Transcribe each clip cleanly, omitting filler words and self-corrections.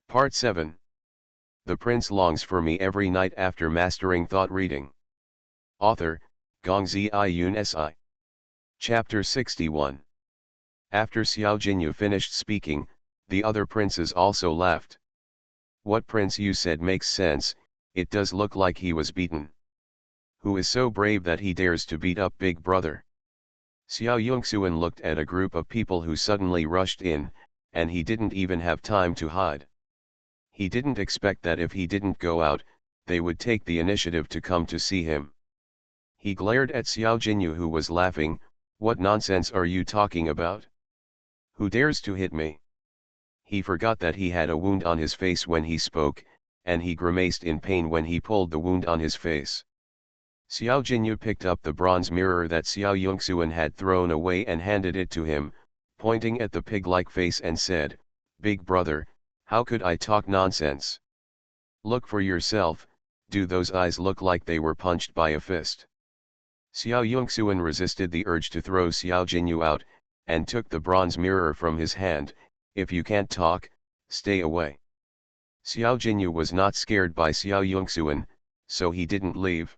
Part 7. The Prince longs for me every night after mastering thought reading. Author, Gongzi Yun Si. Chapter 61. After Xiao Jinyu finished speaking, the other princes also laughed. What Prince you said makes sense, it does look like he was beaten. Who is so brave that he dares to beat up Big Brother? Xiao Yongxuan looked at a group of people who suddenly rushed in, and he didn't even have time to hide. He didn't expect that if he didn't go out, they would take the initiative to come to see him. He glared at Xiao Jinyu, who was laughing. What nonsense are you talking about? Who dares to hit me? He forgot that he had a wound on his face when he spoke, and he grimaced in pain when he pulled the wound on his face. Xiao Jinyu picked up the bronze mirror that Xiao Yongxuan had thrown away and handed it to him, pointing at the pig-like face and said, "Big brother, how could I talk nonsense? Look for yourself, do those eyes look like they were punched by a fist?" Xiao Yongxuan resisted the urge to throw Xiao Jinyu out, and took the bronze mirror from his hand. "If you can't talk, stay away." Xiao Jinyu was not scared by Xiao Yongxuan, so he didn't leave.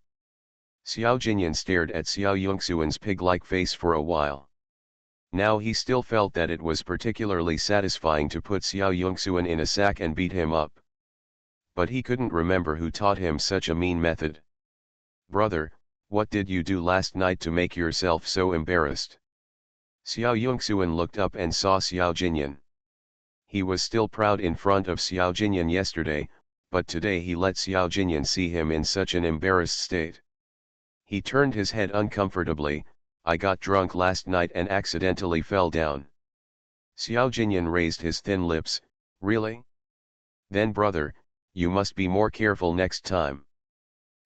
Xiao Jinyan stared at Xiao Yongxuan's pig-like face for a while. Now he still felt that it was particularly satisfying to put Xiao Yongxuan in a sack and beat him up. But he couldn't remember who taught him such a mean method. "Brother, what did you do last night to make yourself so embarrassed?" Xiao Yongxuan looked up and saw Xiao Jinyan. He was still proud in front of Xiao Jinyan yesterday, but today he let Xiao Jinyan see him in such an embarrassed state. He turned his head uncomfortably. "I got drunk last night and accidentally fell down." Xiao Jinyan raised his thin lips. "Really? Then brother, you must be more careful next time.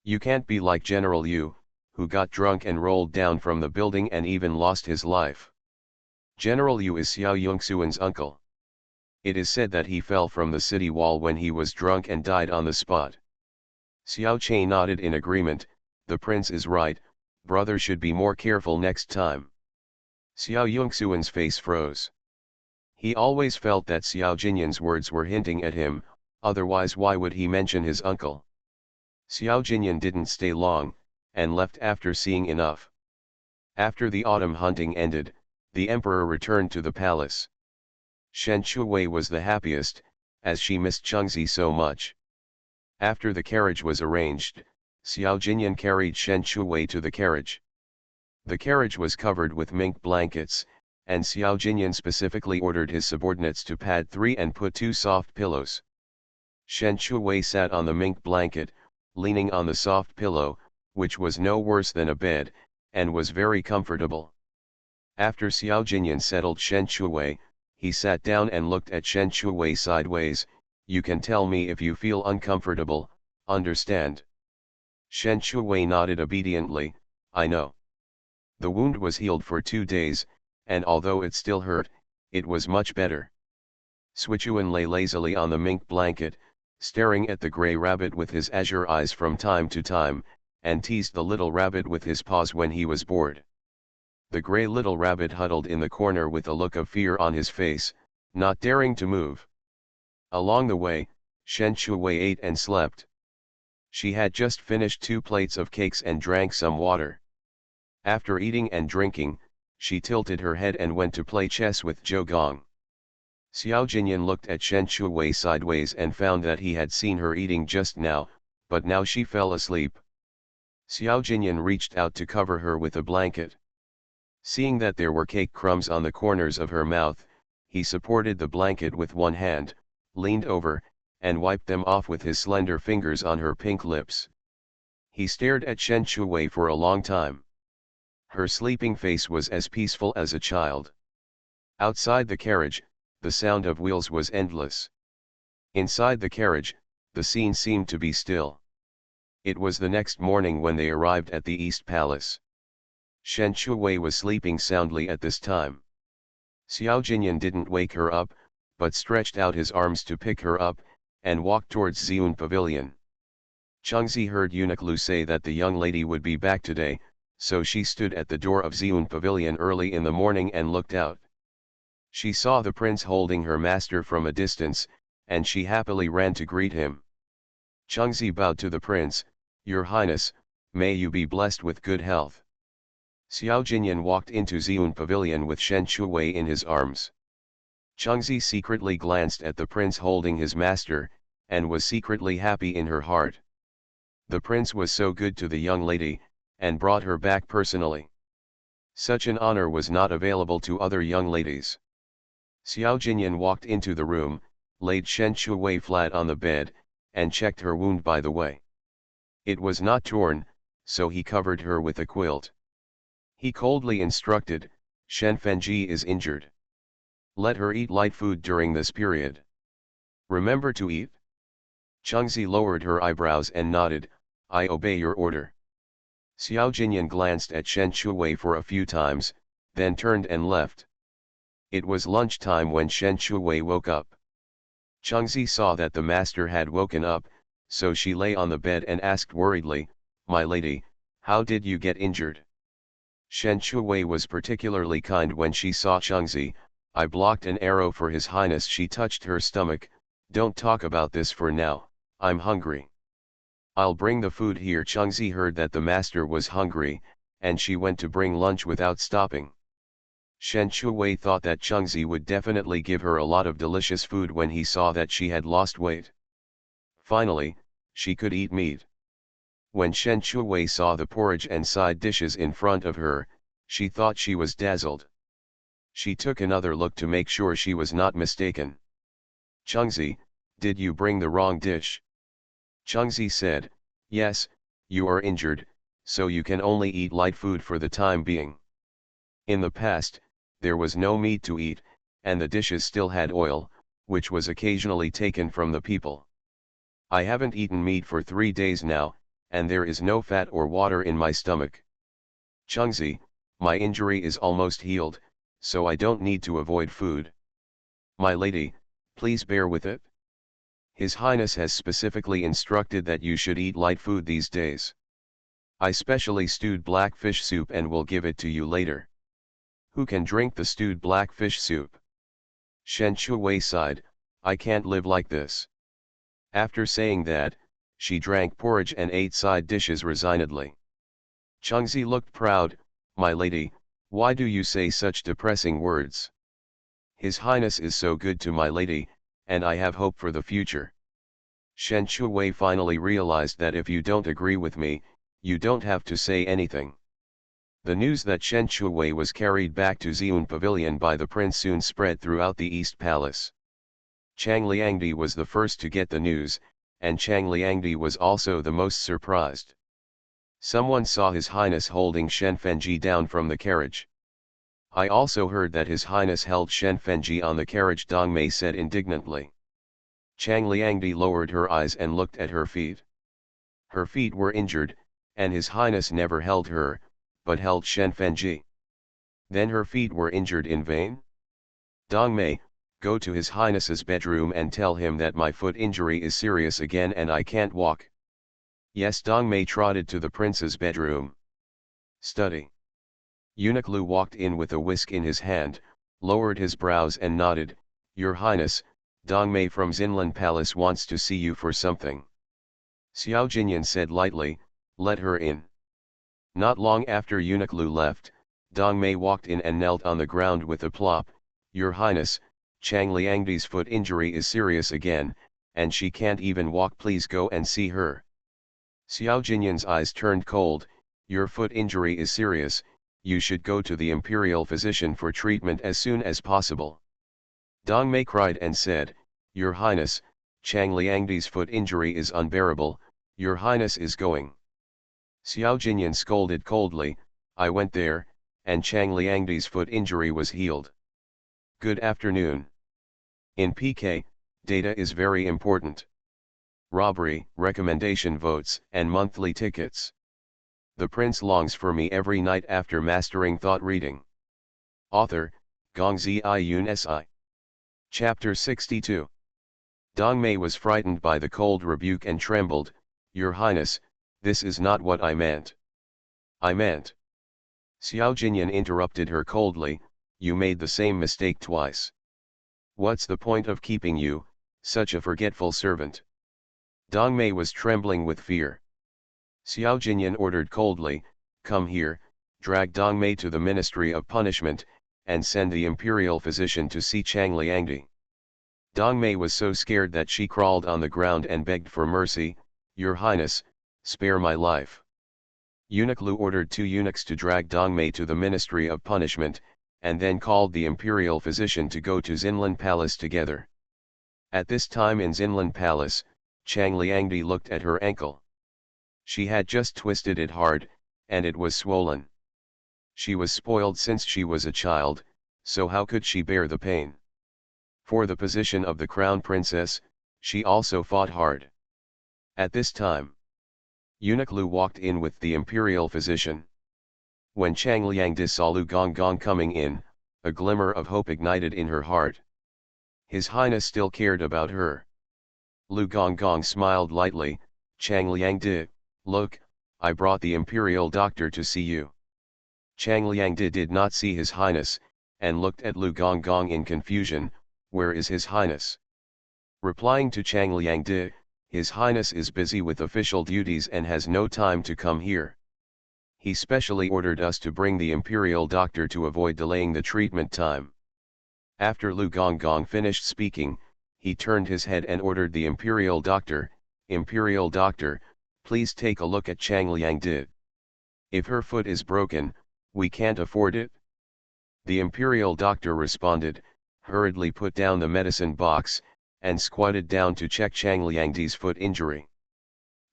You can't be like General Yu, who got drunk and rolled down from the building and even lost his life." General Yu is Xiao Yongxuan's uncle. It is said that he fell from the city wall when he was drunk and died on the spot. Xiao Che nodded in agreement. "The prince is right, brother should be more careful next time." Xiao Yongxuan's face froze. He always felt that Xiao Jinyan's words were hinting at him, otherwise why would he mention his uncle? Xiao Jinyan didn't stay long, and left after seeing enough. After the autumn hunting ended, the emperor returned to the palace. Shen Shuwei was the happiest, as she missed Chengzi so much. After the carriage was arranged, Xiao Jinyan carried Shen Shuwei to the carriage. The carriage was covered with mink blankets, and Xiao Jinyan specifically ordered his subordinates to pad 3 and put 2 soft pillows. Shen Shuwei sat on the mink blanket, leaning on the soft pillow, which was no worse than a bed, and was very comfortable. After Xiao Jinyan settled Shen Shuwei, he sat down and looked at Shen Shuwei sideways. "You can tell me if you feel uncomfortable, understand?" Shen Shuwei nodded obediently. "I know." The wound was healed for 2 days, and although it still hurt, it was much better. Sichuan lay lazily on the mink blanket, staring at the gray rabbit with his azure eyes from time to time, and teased the little rabbit with his paws when he was bored. The gray little rabbit huddled in the corner with a look of fear on his face, not daring to move. Along the way, Shen Shuwei ate and slept. She had just finished 2 plates of cakes and drank some water. After eating and drinking, she tilted her head and went to play chess with Zhou Gong. Xiao Jinyan looked at Shen Shuwei sideways and found that he had seen her eating just now, but now she fell asleep. Xiao Jinyan reached out to cover her with a blanket. Seeing that there were cake crumbs on the corners of her mouth, he supported the blanket with one hand, leaned over, and wiped them off with his slender fingers on her pink lips. He stared at Shen Shuwei for a long time. Her sleeping face was as peaceful as a child. Outside the carriage, the sound of wheels was endless. Inside the carriage, the scene seemed to be still. It was the next morning when they arrived at the East Palace. Shen Shuwei was sleeping soundly at this time. Xiao Jinyan didn't wake her up, but stretched out his arms to pick her up, and walked towards Xiun Pavilion. Chengzi heard Eunuch Lu say that the young lady would be back today, so she stood at the door of Xiun Pavilion early in the morning and looked out. She saw the prince holding her master from a distance, and she happily ran to greet him. Changzi bowed to the prince, "Your Highness, may you be blessed with good health." Xiao Jinyan walked into Ziyun Pavilion with Shen Shuwei in his arms. Changzi secretly glanced at the prince holding his master, and was secretly happy in her heart. The prince was so good to the young lady, and brought her back personally. Such an honor was not available to other young ladies. Xiao Jinyan walked into the room, laid Shen Shuwei flat on the bed, and checked her wound by the way. It was not torn, so he covered her with a quilt. He coldly instructed, "Shen Fenji is injured. Let her eat light food during this period. Remember to eat." Changzi lowered her eyebrows and nodded, "I obey your order." Xiao Jinyan glanced at Shen Shuwei for a few times, then turned and left. It was lunchtime when Shen Shuwei woke up. Changzi saw that the master had woken up, so she lay on the bed and asked worriedly, "My lady, how did you get injured?" Shen Shuwei was particularly kind when she saw Changzi. "I blocked an arrow for his highness." She touched her stomach, "Don't talk about this for now, I'm hungry. I'll bring the food here." Changzi heard that the master was hungry, and she went to bring lunch without stopping. Shen Shuwei thought that Changzi would definitely give her a lot of delicious food when he saw that she had lost weight. Finally, she could eat meat. When Shen Shuwei saw the porridge and side dishes in front of her, she thought she was dazzled. She took another look to make sure she was not mistaken. "Changzi, did you bring the wrong dish?" Changzi said, "Yes, you are injured, so you can only eat light food for the time being. In the past, there was no meat to eat, and the dishes still had oil, which was occasionally taken from the people. I haven't eaten meat for 3 days now, and there is no fat or water in my stomach. Changzi, my injury is almost healed, so I don't need to avoid food. My lady, please bear with it. His Highness has specifically instructed that you should eat light food these days. I specially stewed black fish soup and will give it to you later. Who can drink the stewed black fish soup?" Shen Shuwei sighed, "I can't live like this." After saying that, she drank porridge and ate side dishes resignedly. Changzi looked proud, "My lady, why do you say such depressing words? His Highness is so good to my lady, and I have hope for the future." Shen Shuwei finally realized that if you don't agree with me, you don't have to say anything. The news that Shen Shuwei was carried back to Ziyun Pavilion by the prince soon spread throughout the East Palace. Chang Liangdi was the first to get the news, and Chang Liangdi was also the most surprised. Someone saw His Highness holding Shen Fenji down from the carriage. "I also heard that His Highness held Shen Fenji on the carriage," Dong Mei said indignantly. Chang Liangdi lowered her eyes and looked at her feet. Her feet were injured, and His Highness never held her, but held Shen Fenji. Then her feet were injured in vain? "Dong Mei, go to His Highness's bedroom and tell him that my foot injury is serious again and I can't walk." Yes, Dong Mei trotted to the prince's bedroom. "Study." Eunuch Lu walked in with a whisk in his hand, lowered his brows and nodded, "Your Highness, Dong Mei from Zinlan Palace wants to see you for something." Xiao Jinyan said lightly, "Let her in." Not long after Eunuch Lu left, Dong Mei walked in and knelt on the ground with a plop, "Your Highness, Chang Liangdi's foot injury is serious again, and she can't even walk. Please go and see her." Xiao Jinyan's eyes turned cold, "Your foot injury is serious, you should go to the imperial physician for treatment as soon as possible." Dong Mei cried and said, "Your Highness, Chang Liangdi's foot injury is unbearable, Your Highness is going." Xiao Jinyan scolded coldly, "I went there, and Chang Liangdi's foot injury was healed." Good afternoon. In PK, data is very important. Robbery, recommendation votes, and monthly tickets. The prince longs for me every night after mastering thought reading. Author, Gongzi Iyun Si. Chapter 62. Dong Mei was frightened by the cold rebuke and trembled, "Your Highness, this is not what I meant. I meant." Xiao Jinyan interrupted her coldly, "You made the same mistake twice. What's the point of keeping you, Such a forgetful servant. Dong Mei was trembling with fear. Xiao Jinyan ordered coldly, "Come here, drag Dong Mei to the Ministry of Punishment, and send the imperial physician to see Chang Liangdi." Dong Mei was so scared that she crawled on the ground and begged for mercy, "Your Highness, spare my life." Eunuch Lu ordered 2 eunuchs to drag Dong Mei to the Ministry of Punishment, and then called the imperial physician to go to Zinlan Palace together. At this time in Zinlan Palace, Chang Liangdi looked at her ankle. She had just twisted it hard, and it was swollen. She was spoiled since she was a child, so how could she bear the pain? For the position of the crown princess, she also fought hard. At this time, Eunuch Lu walked in with the imperial physician. When Chang Liangdi saw Lu Gonggong coming in, a glimmer of hope ignited in her heart. His Highness still cared about her. Lu Gonggong smiled lightly, "Chang Liangdi, look, I brought the imperial doctor to see you." Chang Liangdi did not see His Highness, and looked at Lu Gonggong in confusion, "Where is His Highness?" Replying to Chang Liangdi, "His Highness is busy with official duties and has no time to come here. He specially ordered us to bring the imperial doctor to avoid delaying the treatment time." After Lu Gonggong finished speaking, he turned his head and ordered the imperial doctor, "Imperial doctor, please take a look at Chang Liangdi. If her foot is broken, we can't afford it." The imperial doctor responded, hurriedly put down the medicine box, and squatted down to check Chang Liangdi's foot injury.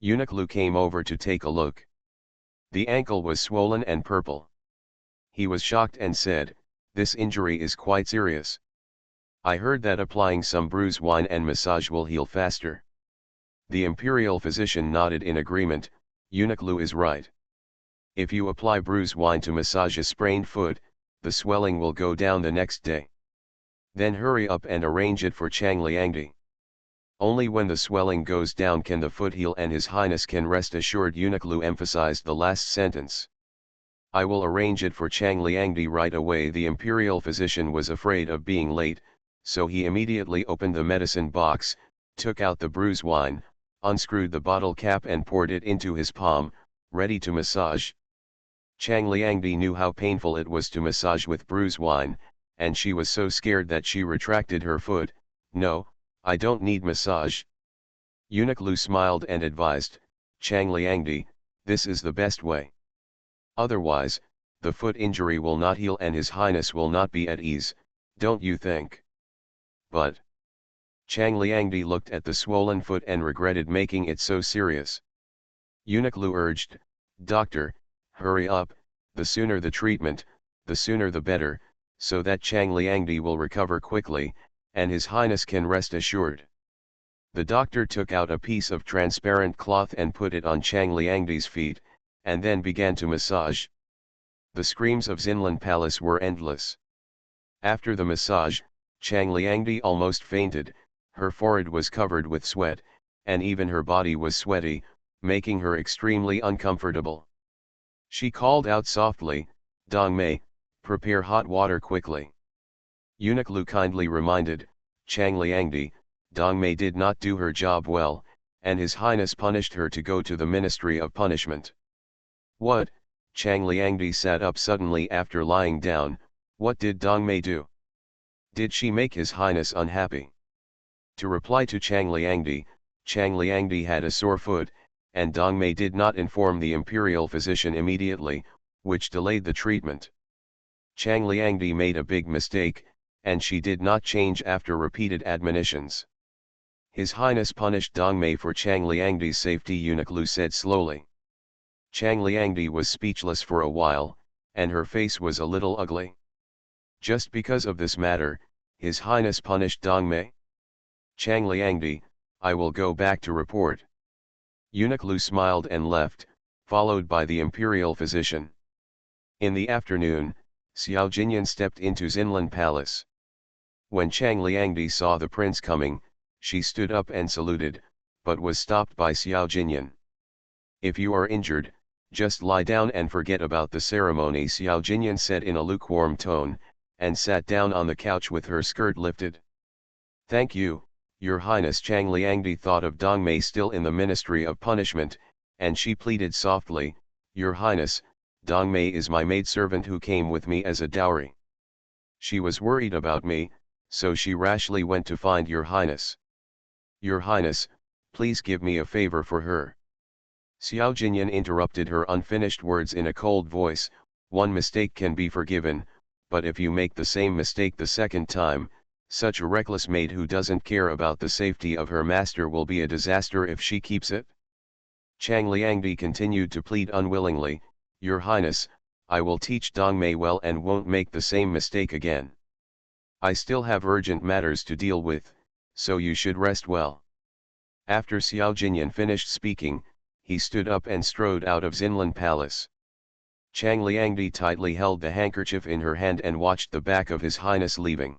Eunuch Lu came over to take a look. The ankle was swollen and purple. He was shocked and said, "This injury is quite serious. I heard that applying some bruise wine and massage will heal faster." The imperial physician nodded in agreement, "Eunuch Lu is right. If you apply bruise wine to massage a sprained foot, the swelling will go down the next day. Then hurry up and arrange it for Chang Liangdi. Only when the swelling goes down can the foot heal and His Highness can rest assured." Eunuch Lu emphasized the last sentence. "I will arrange it for Chang Liangdi right away." The imperial physician was afraid of being late, so he immediately opened the medicine box, took out the bruise wine, unscrewed the bottle cap and poured it into his palm, ready to massage. Chang Liangdi knew how painful it was to massage with bruise wine, and she was so scared that she retracted her foot. "No, I don't need massage." Eunuch Lu smiled and advised, "Chang Liangdi, this is the best way. Otherwise, the foot injury will not heal and His Highness will not be at ease, don't you think?" But Chang Liangdi looked at the swollen foot and regretted making it so serious. Eunuch Lu urged, "Doctor, hurry up, the sooner the treatment, the sooner the better, so that Chang Liangdi will recover quickly, and His Highness can rest assured." The doctor took out a piece of transparent cloth and put it on Chang Liangdi's feet, and then began to massage. The screams of Zinlan Palace were endless. After the massage, Chang Liangdi almost fainted, her forehead was covered with sweat, and even her body was sweaty, making her extremely uncomfortable. She called out softly, "Dong Mei, prepare hot water quickly." Eunuch Lu kindly reminded, "Chang Liangdi, Dong Mei did not do her job well, and His Highness punished her to go to the Ministry of Punishment." "What?" Chang Liangdi sat up suddenly after lying down, "What did Dong Mei do? Did she make His Highness unhappy?" To reply to Chang Liangdi had a sore foot, and Dong Mei did not inform the imperial physician immediately, which delayed the treatment. Chang Liangdi made a big mistake, and she did not change after repeated admonitions. His Highness punished Dong Mei for Chang Liangdi's safety, Eunuch Lu said slowly. Chang Liangdi was speechless for a while, and her face was a little ugly. Just because of this matter, His Highness punished Dong Mei? Chang Liangdi, I will go back to report. Eunuch Lu smiled and left, followed by the imperial physician. In the afternoon, Xiao Jinyan stepped into Zinlan Palace. When Chang Liangdi saw the prince coming, she stood up and saluted, but was stopped by Xiao Jinyan. If you are injured, just lie down and forget about the ceremony, Xiao Jinyan said in a lukewarm tone, and sat down on the couch with her skirt lifted. Thank you, Your Highness. Chang Liangdi thought of Dongmei still in the Ministry of Punishment, and she pleaded softly, Your Highness, Dongmei is my maidservant who came with me as a dowry. She was worried about me, so she rashly went to find Your Highness. Your Highness, please give me a favor for her. Xiao Jinyan interrupted her unfinished words in a cold voice, one mistake can be forgiven, but if you make the same mistake the second time, such a reckless maid who doesn't care about the safety of her master will be a disaster if she keeps it. Chang Liangdi continued to plead unwillingly, Your Highness, I will teach Dongmei well and won't make the same mistake again. I still have urgent matters to deal with, so you should rest well. After Xiao Jinyan finished speaking, he stood up and strode out of Xinlan Palace. Chang Liangdi tightly held the handkerchief in her hand and watched the back of His Highness leaving.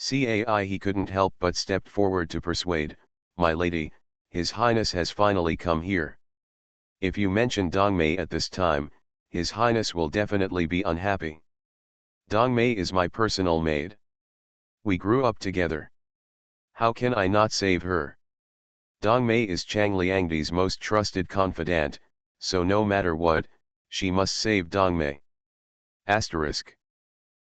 Cai he couldn't help but stepped forward to persuade, My lady, His Highness has finally come here. If you mention Dongmei at this time, His Highness will definitely be unhappy. Dongmei is my personal maid. We grew up together. How can I not save her? Dongmei is Chang Liangdi's most trusted confidant, so no matter what, she must save Dongmei. Asterisk.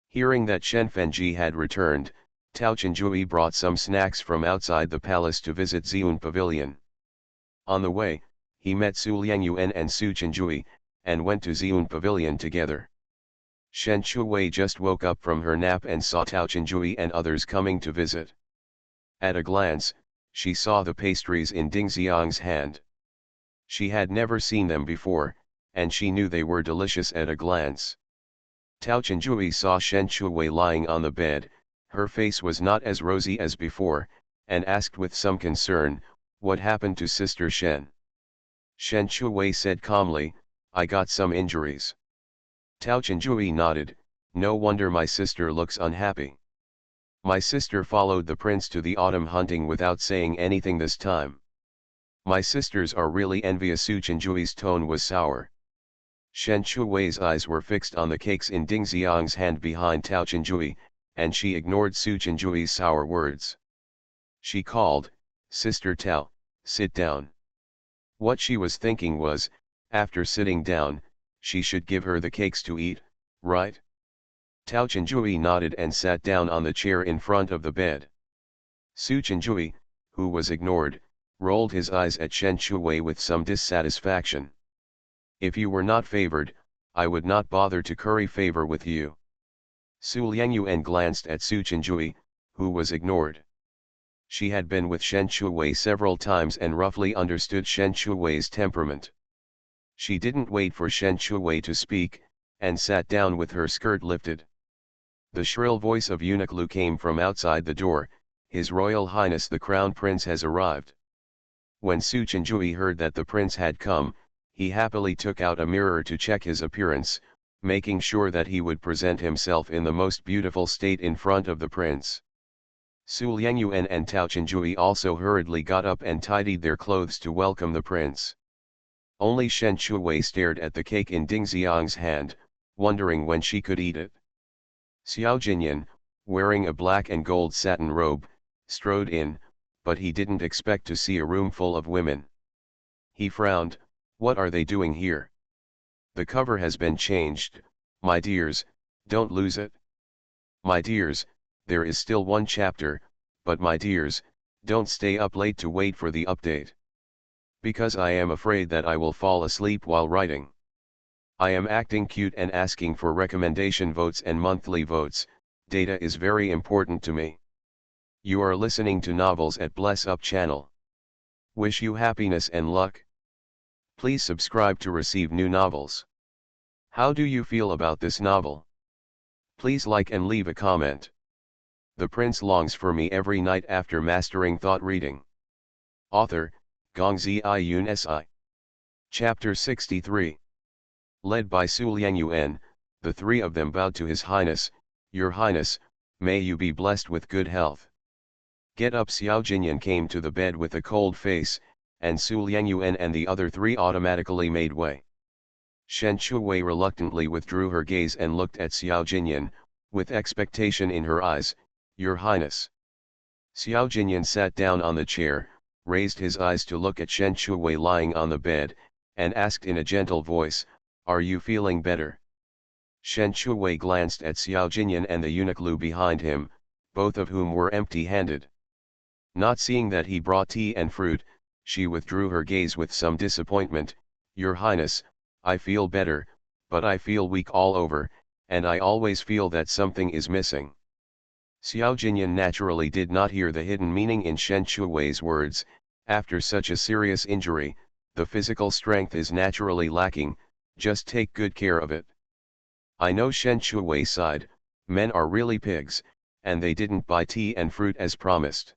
Hearing that Shen Fenji had returned, Tao Chenjui brought some snacks from outside the palace to visit Xiun Pavilion. On the way, he met Su Liangyuan and Su Chenjui, and went to Xiun Pavilion together. Shen Chuwei just woke up from her nap and saw Tao Chenjui and others coming to visit. At a glance, she saw the pastries in Ding Xiang's hand. She had never seen them before, and she knew they were delicious at a glance. Tao Chenjui saw Shen Chuwei lying on the bed, her face was not as rosy as before, and asked with some concern, What happened to Sister Shen? Shen Chuwei said calmly, I got some injuries. Tao Chenjui nodded, No wonder my sister looks unhappy. My sister followed the prince to the autumn hunting without saying anything this time. My sisters are really envious. Su Chenjui's tone was sour. Shen Chuwei's eyes were fixed on the cakes in Ding Xiang's hand behind Tao Chenjui, and she ignored Su Chenjui's sour words. She called, Sister Tao, sit down. What she was thinking was, after sitting down, she should give her the cakes to eat, right? Tao Chenjui nodded and sat down on the chair in front of the bed. Su Chenjui, who was ignored, rolled his eyes at Shen Chuwei with some dissatisfaction. If you were not favored, I would not bother to curry favor with you. Su Liangyuan glanced at Su Chenjui, who was ignored. She had been with Shen Chuwei several times and roughly understood Shen Chuwei's temperament. She didn't wait for Shen Chuwei to speak, and sat down with her skirt lifted. The shrill voice of Eunuch Lu came from outside the door, His Royal Highness the Crown Prince has arrived. When Su Chenjui heard that the prince had come, he happily took out a mirror to check his appearance, making sure that he would present himself in the most beautiful state in front of the prince. Su Liangyuan and Tao Chenjui also hurriedly got up and tidied their clothes to welcome the prince. Only Shen Chuwei stared at the cake in Ding Xiang's hand, wondering when she could eat it. Xiao Jinyan, wearing a black and gold satin robe, strode in, but he didn't expect to see a room full of women. He frowned, What are they doing here? The cover has been changed, my dears, don't lose it. My dears, there is still one chapter, but my dears, don't stay up late to wait for the update. Because I am afraid that I will fall asleep while writing. I am acting cute and asking for recommendation votes and monthly votes, data is very important to me. You are listening to Novels at Bless Up channel. Wish you happiness and luck. Please subscribe to receive new novels. How do you feel about this novel? Please like and leave a comment. The prince longs for me every night after mastering thought reading. Author, Gongzi Yun Si. Chapter 63. Led by Su Liangyuan, the three of them bowed to His Highness, Your Highness, may you be blessed with good health. Get up. Xiao Jinyan came to the bed with a cold face, and Su Liangyuan and the other three automatically made way. Shen Chuwei reluctantly withdrew her gaze and looked at Xiao Jinyan, with expectation in her eyes, Your Highness. Xiao Jinyan sat down on the chair, raised his eyes to look at Shen Shuwei lying on the bed, and asked in a gentle voice, "Are you feeling better?" Shen Shuwei glanced at Xiao Jinyan and the eunuch Lu behind him, both of whom were empty-handed. Not seeing that he brought tea and fruit, she withdrew her gaze with some disappointment. "Your Highness, I feel better, but I feel weak all over, and I always feel that something is missing." Xiao Jinyan naturally did not hear the hidden meaning in Shen Shuwei's words. After such a serious injury, the physical strength is naturally lacking, just take good care of it. "I know," Shen Shuwei sighed, "men are really pigs, and they didn't buy tea and fruit as promised."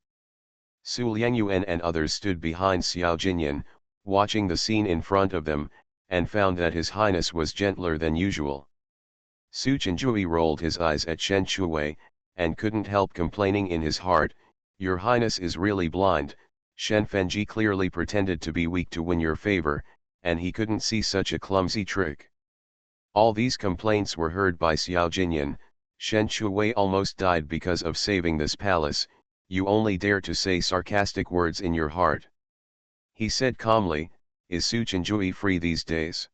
Su Liangyuan and others stood behind Xiao Jinyan, watching the scene in front of them, and found that his highness was gentler than usual. Su Chenjui rolled his eyes at Shen Shuwei, and couldn't help complaining in his heart, "Your highness is really blind." Shen Fenji clearly pretended to be weak to win your favor, and he couldn't see such a clumsy trick. All these complaints were heard by Xiao Jinyan. Shen Shuwei almost died because of saving this palace. "You only dare to say sarcastic words in your heart," he said calmly. "Is Su Chenjui free these days?"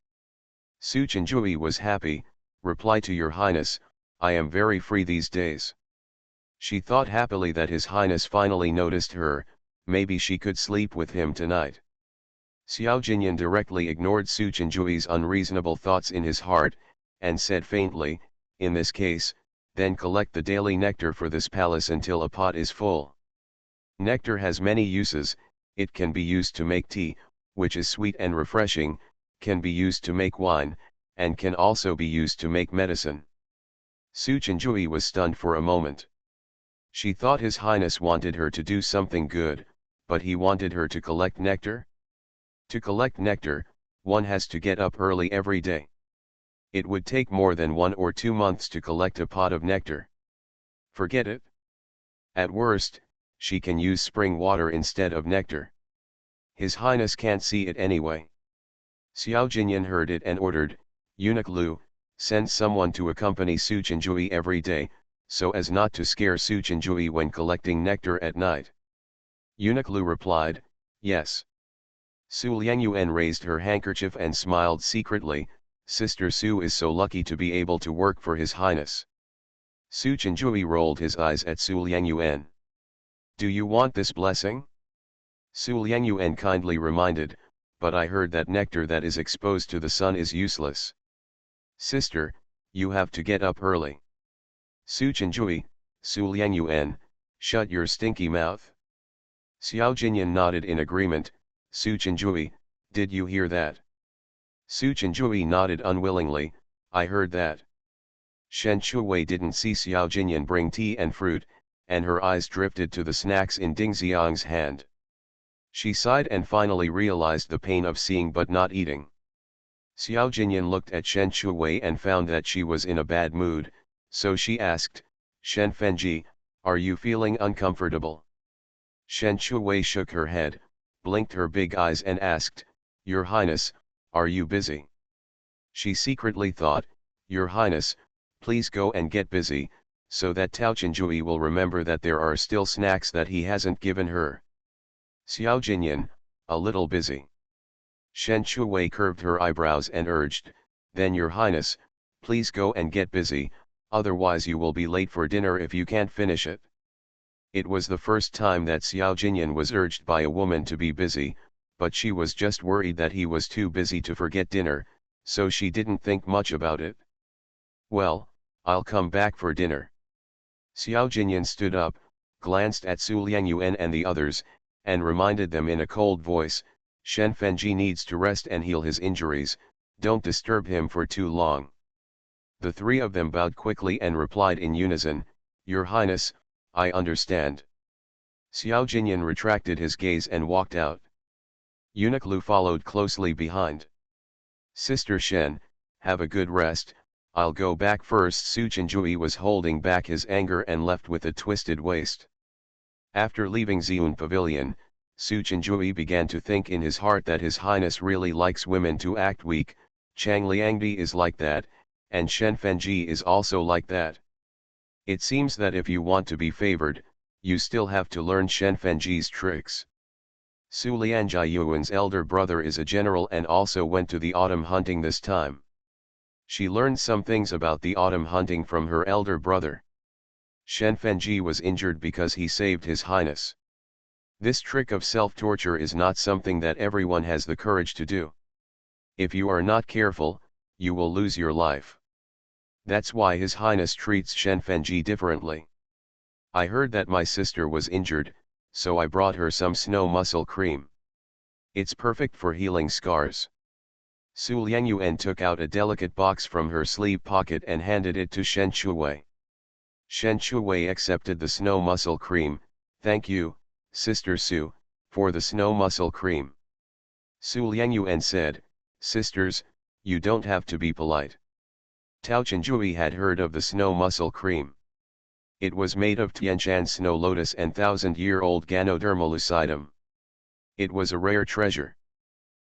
Su Chenjui was happy. "Reply to your highness, I am very free these days." She thought happily that his highness finally noticed her, maybe she could sleep with him tonight. Xiao Jinyan directly ignored Su Chenjui's unreasonable thoughts in his heart, and said faintly, "In this case, then collect the daily nectar for this palace until a pot is full." Nectar has many uses. It can be used to make tea, which is sweet and refreshing, can be used to make wine, and can also be used to make medicine. Su Chenjui was stunned for a moment. She thought his highness wanted her to do something good, but he wanted her to collect nectar? To collect nectar, one has to get up early every day. It would take more than 1 or 2 months to collect a pot of nectar. Forget it. At worst, she can use spring water instead of nectar. His highness can't see it anyway. Xiao Jinyan heard it and ordered, "Eunuch Lu, send someone to accompany Su Chenjui every day, so as not to scare Su Chenjui when collecting nectar at night." Eunuch Lu replied, "Yes." Su Liangyuan raised her handkerchief and smiled secretly. Sister Su is so lucky to be able to work for his highness. Su Chenjui rolled his eyes at Su Liangyuan. "Do you want this blessing?" Su Liangyuan kindly reminded, "But I heard that nectar that is exposed to the sun is useless." "Sister, you have to get up early." Su Chenjui, Su Liangyuan, shut your stinky mouth. Xiao Jinyan nodded in agreement. "Su Chenjui, did you hear that?" Su Chenjui nodded unwillingly, "I heard that." Shen Shuwei didn't see Xiao Jinyan bring tea and fruit, and her eyes drifted to the snacks in Ding Xiang's hand. She sighed and finally realized the pain of seeing but not eating. Xiao Jinyan looked at Shen Shuwei and found that she was in a bad mood, so she asked, "Shen Fenji, are you feeling uncomfortable?" Shen Shuwei shook her head, blinked her big eyes and asked, "Your Highness, are you busy?" She secretly thought, "Your Highness, please go and get busy, so that Tao Chenjui will remember that there are still snacks that he hasn't given her." Xiao Jinyan, a little busy. Shen Shuwei curved her eyebrows and urged, "Then your highness, please go and get busy, otherwise you will be late for dinner if you can't finish it." It was the first time that Xiao Jinyan was urged by a woman to be busy, but she was just worried that he was too busy to forget dinner, so she didn't think much about it. "Well, I'll come back for dinner." Xiao Jinyan stood up, glanced at Su Liangyuan and the others, and reminded them in a cold voice, "Shen Fenji needs to rest and heal his injuries, don't disturb him for too long." The three of them bowed quickly and replied in unison, "Your Highness, I understand." Xiao Jinyan retracted his gaze and walked out. Eunuch Lu followed closely behind. "Sister Shen, have a good rest, I'll go back first." Su Chenjui was holding back his anger and left with a twisted waist. After leaving Xiun Pavilion, Su Chenjui began to think in his heart that his highness really likes women to act weak. Chang Liangdi is like that, and Shen Fenji is also like that. It seems that if you want to be favored, you still have to learn Shen Fengji's tricks. Su Lianjiayuan's elder brother is a general and also went to the autumn hunting this time. She learned some things about the autumn hunting from her elder brother. Shen Fengji was injured because he saved his highness. This trick of self-torture is not something that everyone has the courage to do. If you are not careful, you will lose your life. That's why his highness treats Shen Fengji differently. I heard that my sister was injured, so I brought her some snow mussel cream. It's perfect for healing scars. Su Liangyuan took out a delicate box from her sleeve pocket and handed it to Shen Chuwei. Shen Chuwei accepted the snow mussel cream. Thank you, Sister Su, for the snow mussel cream. Su Liangyuan said, sisters, you don't have to be polite. Tao Chenjui had heard of the snow mussel cream. It was made of Tianshan snow lotus and 1,000-year-old Ganoderma lucidum. It was a rare treasure.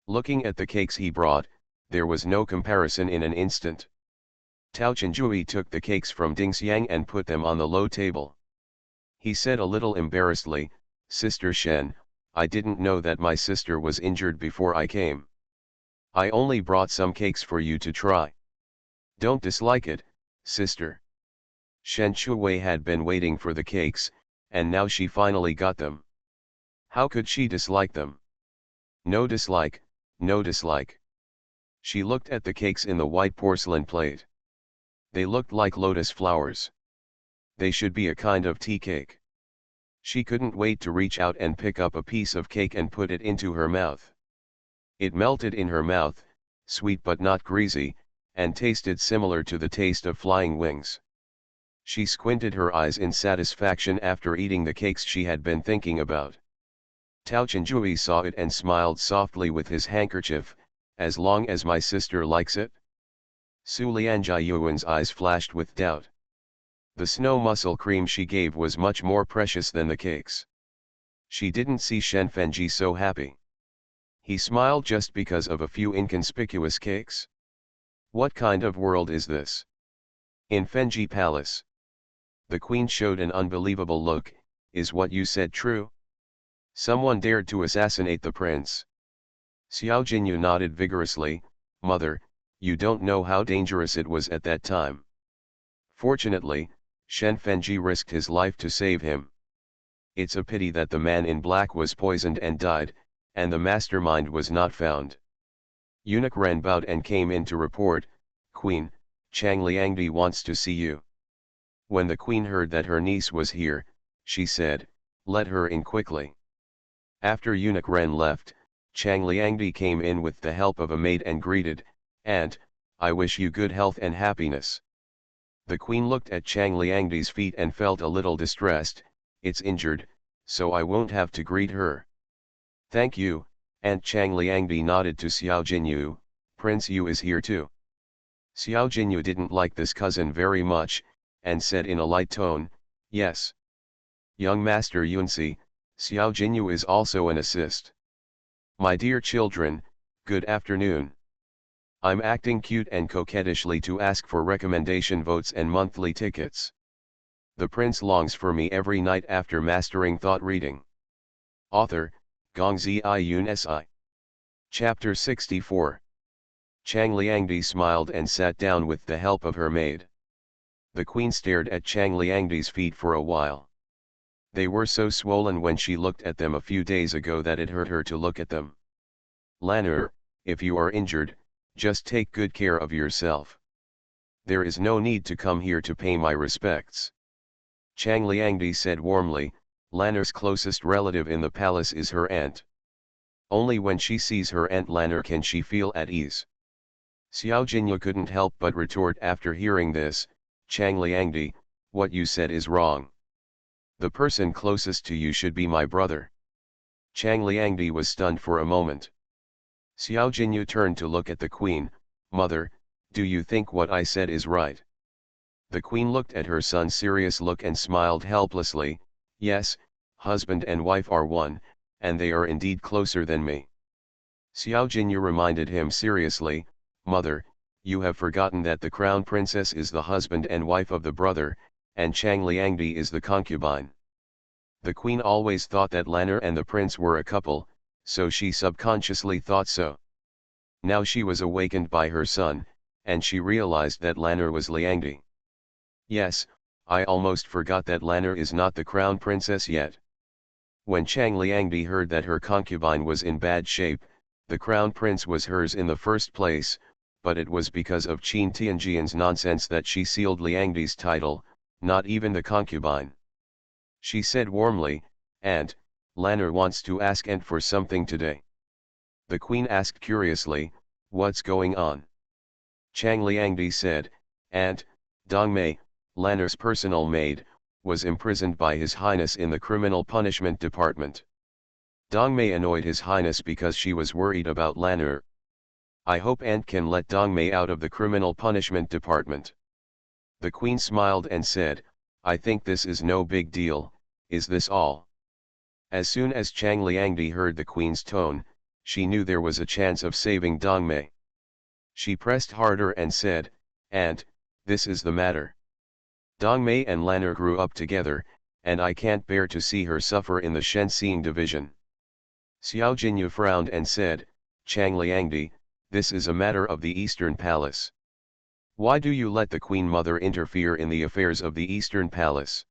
Looking at the cakes he brought, there was no comparison in an instant. Tao Chenjui took the cakes from Ding Xiang and put them on the low table. He said a little embarrassedly, Sister Shen, I didn't know that my sister was injured before I came. I only brought some cakes for you to try. Don't dislike it, sister. Shen Chuwei had been waiting for the cakes, and now she finally got them. How could she dislike them? No dislike, no dislike. She looked at the cakes in the white porcelain plate. They looked like lotus flowers. They should be a kind of tea cake. She couldn't wait to reach out and pick up a piece of cake and put it into her mouth. It melted in her mouth, sweet but not greasy, and tasted similar to the taste of flying wings. She squinted her eyes in satisfaction after eating the cakes she had been thinking about. Tao Chenjui saw it and smiled softly with his handkerchief, as long as my sister likes it. Su Lianjiayuan's eyes flashed with doubt. The snow mussel cream she gave was much more precious than the cakes. She didn't see Shen Fengji so happy. He smiled just because of a few inconspicuous cakes? What kind of world is this? In Fengji Palace. The queen showed an unbelievable look. Is what you said true? Someone dared to assassinate the prince. Xiao Jinyu nodded vigorously. Mother, you don't know how dangerous it was at that time. Fortunately, Shen Fengji risked his life to save him. It's a pity that the man in black was poisoned and died, and the mastermind was not found. Eunuch Ren bowed and came in to report, Queen, Chang Liangdi wants to see you. When the queen heard that her niece was here, she said, let her in quickly. After Eunuch Ren left, Chang Liangdi came in with the help of a maid and greeted, Aunt, I wish you good health and happiness. The queen looked at Chang Liangdi's feet and felt a little distressed. It's injured, so I won't have to greet her. Thank you, Aunt. Chang Liangdi nodded to Xiao Jinyu. Prince Yu is here too. Xiao Jinyu didn't like this cousin very much, and said in a light tone, yes. Young Master Yunsi, Xiao Jinyu is also an assist. My dear children, good afternoon. I'm acting cute and coquettishly to ask for recommendation votes and monthly tickets. The prince longs for me every night after mastering thought reading. Author, Gongzi Yun Si. Chapter 64. Chang Liangdi smiled and sat down with the help of her maid. The queen stared at Chang Liangdi's feet for a while. They were so swollen when she looked at them a few days ago that it hurt her to look at them. Lanur, if you are injured, just take good care of yourself. There is no need to come here to pay my respects. Chang Liangdi said warmly. Lanur's closest relative in the palace is her aunt. Only when she sees her aunt Lanur can she feel at ease. Xiao Jinyu couldn't help but retort after hearing this, Chang Liangdi, what you said is wrong. The person closest to you should be my brother. Chang Liangdi was stunned for a moment. Xiao Jinyu turned to look at the queen. Mother, do you think what I said is right? The queen looked at her son's serious look and smiled helplessly. Yes, husband and wife are one, and they are indeed closer than me. Xiao Jinyu reminded him seriously, Mother, you have forgotten that the crown princess is the husband and wife of the brother, and Chang Liangdi is the concubine. The queen always thought that Lanner and the prince were a couple, so she subconsciously thought so. Now she was awakened by her son, and she realized that Lanner was Liangdi. Yes, I almost forgot that Lanner is not the crown princess yet. When Chang Liangdi heard that her concubine was in bad shape, the crown prince was hers in the first place, but it was because of Qin Tianjian's nonsense that she sealed Liangdi's title, not even the concubine. She said warmly, "Aunt, Lanner wants to ask Aunt for something today." The queen asked curiously, "What's going on?" Chang Liangdi said, "Aunt, Dongmei, Lanner's personal maid, was imprisoned by His Highness in the Criminal Punishment Department. Dongmei annoyed His Highness because she was worried about Lanner. I hope Aunt can let Dongmei out of the Criminal Punishment Department." The queen smiled and said, "I think this is no big deal, is this all?" As soon as Chang Liangdi heard the queen's tone, she knew there was a chance of saving Dongmei. She pressed harder and said, "Aunt, this is the matter. Dongmei and Lanner grew up together, and I can't bear to see her suffer in the Shenxing division." Xiao Jinyu frowned and said, "Chang Liangdi, this is a matter of the Eastern Palace. Why do you let the Queen Mother interfere in the affairs of the Eastern Palace?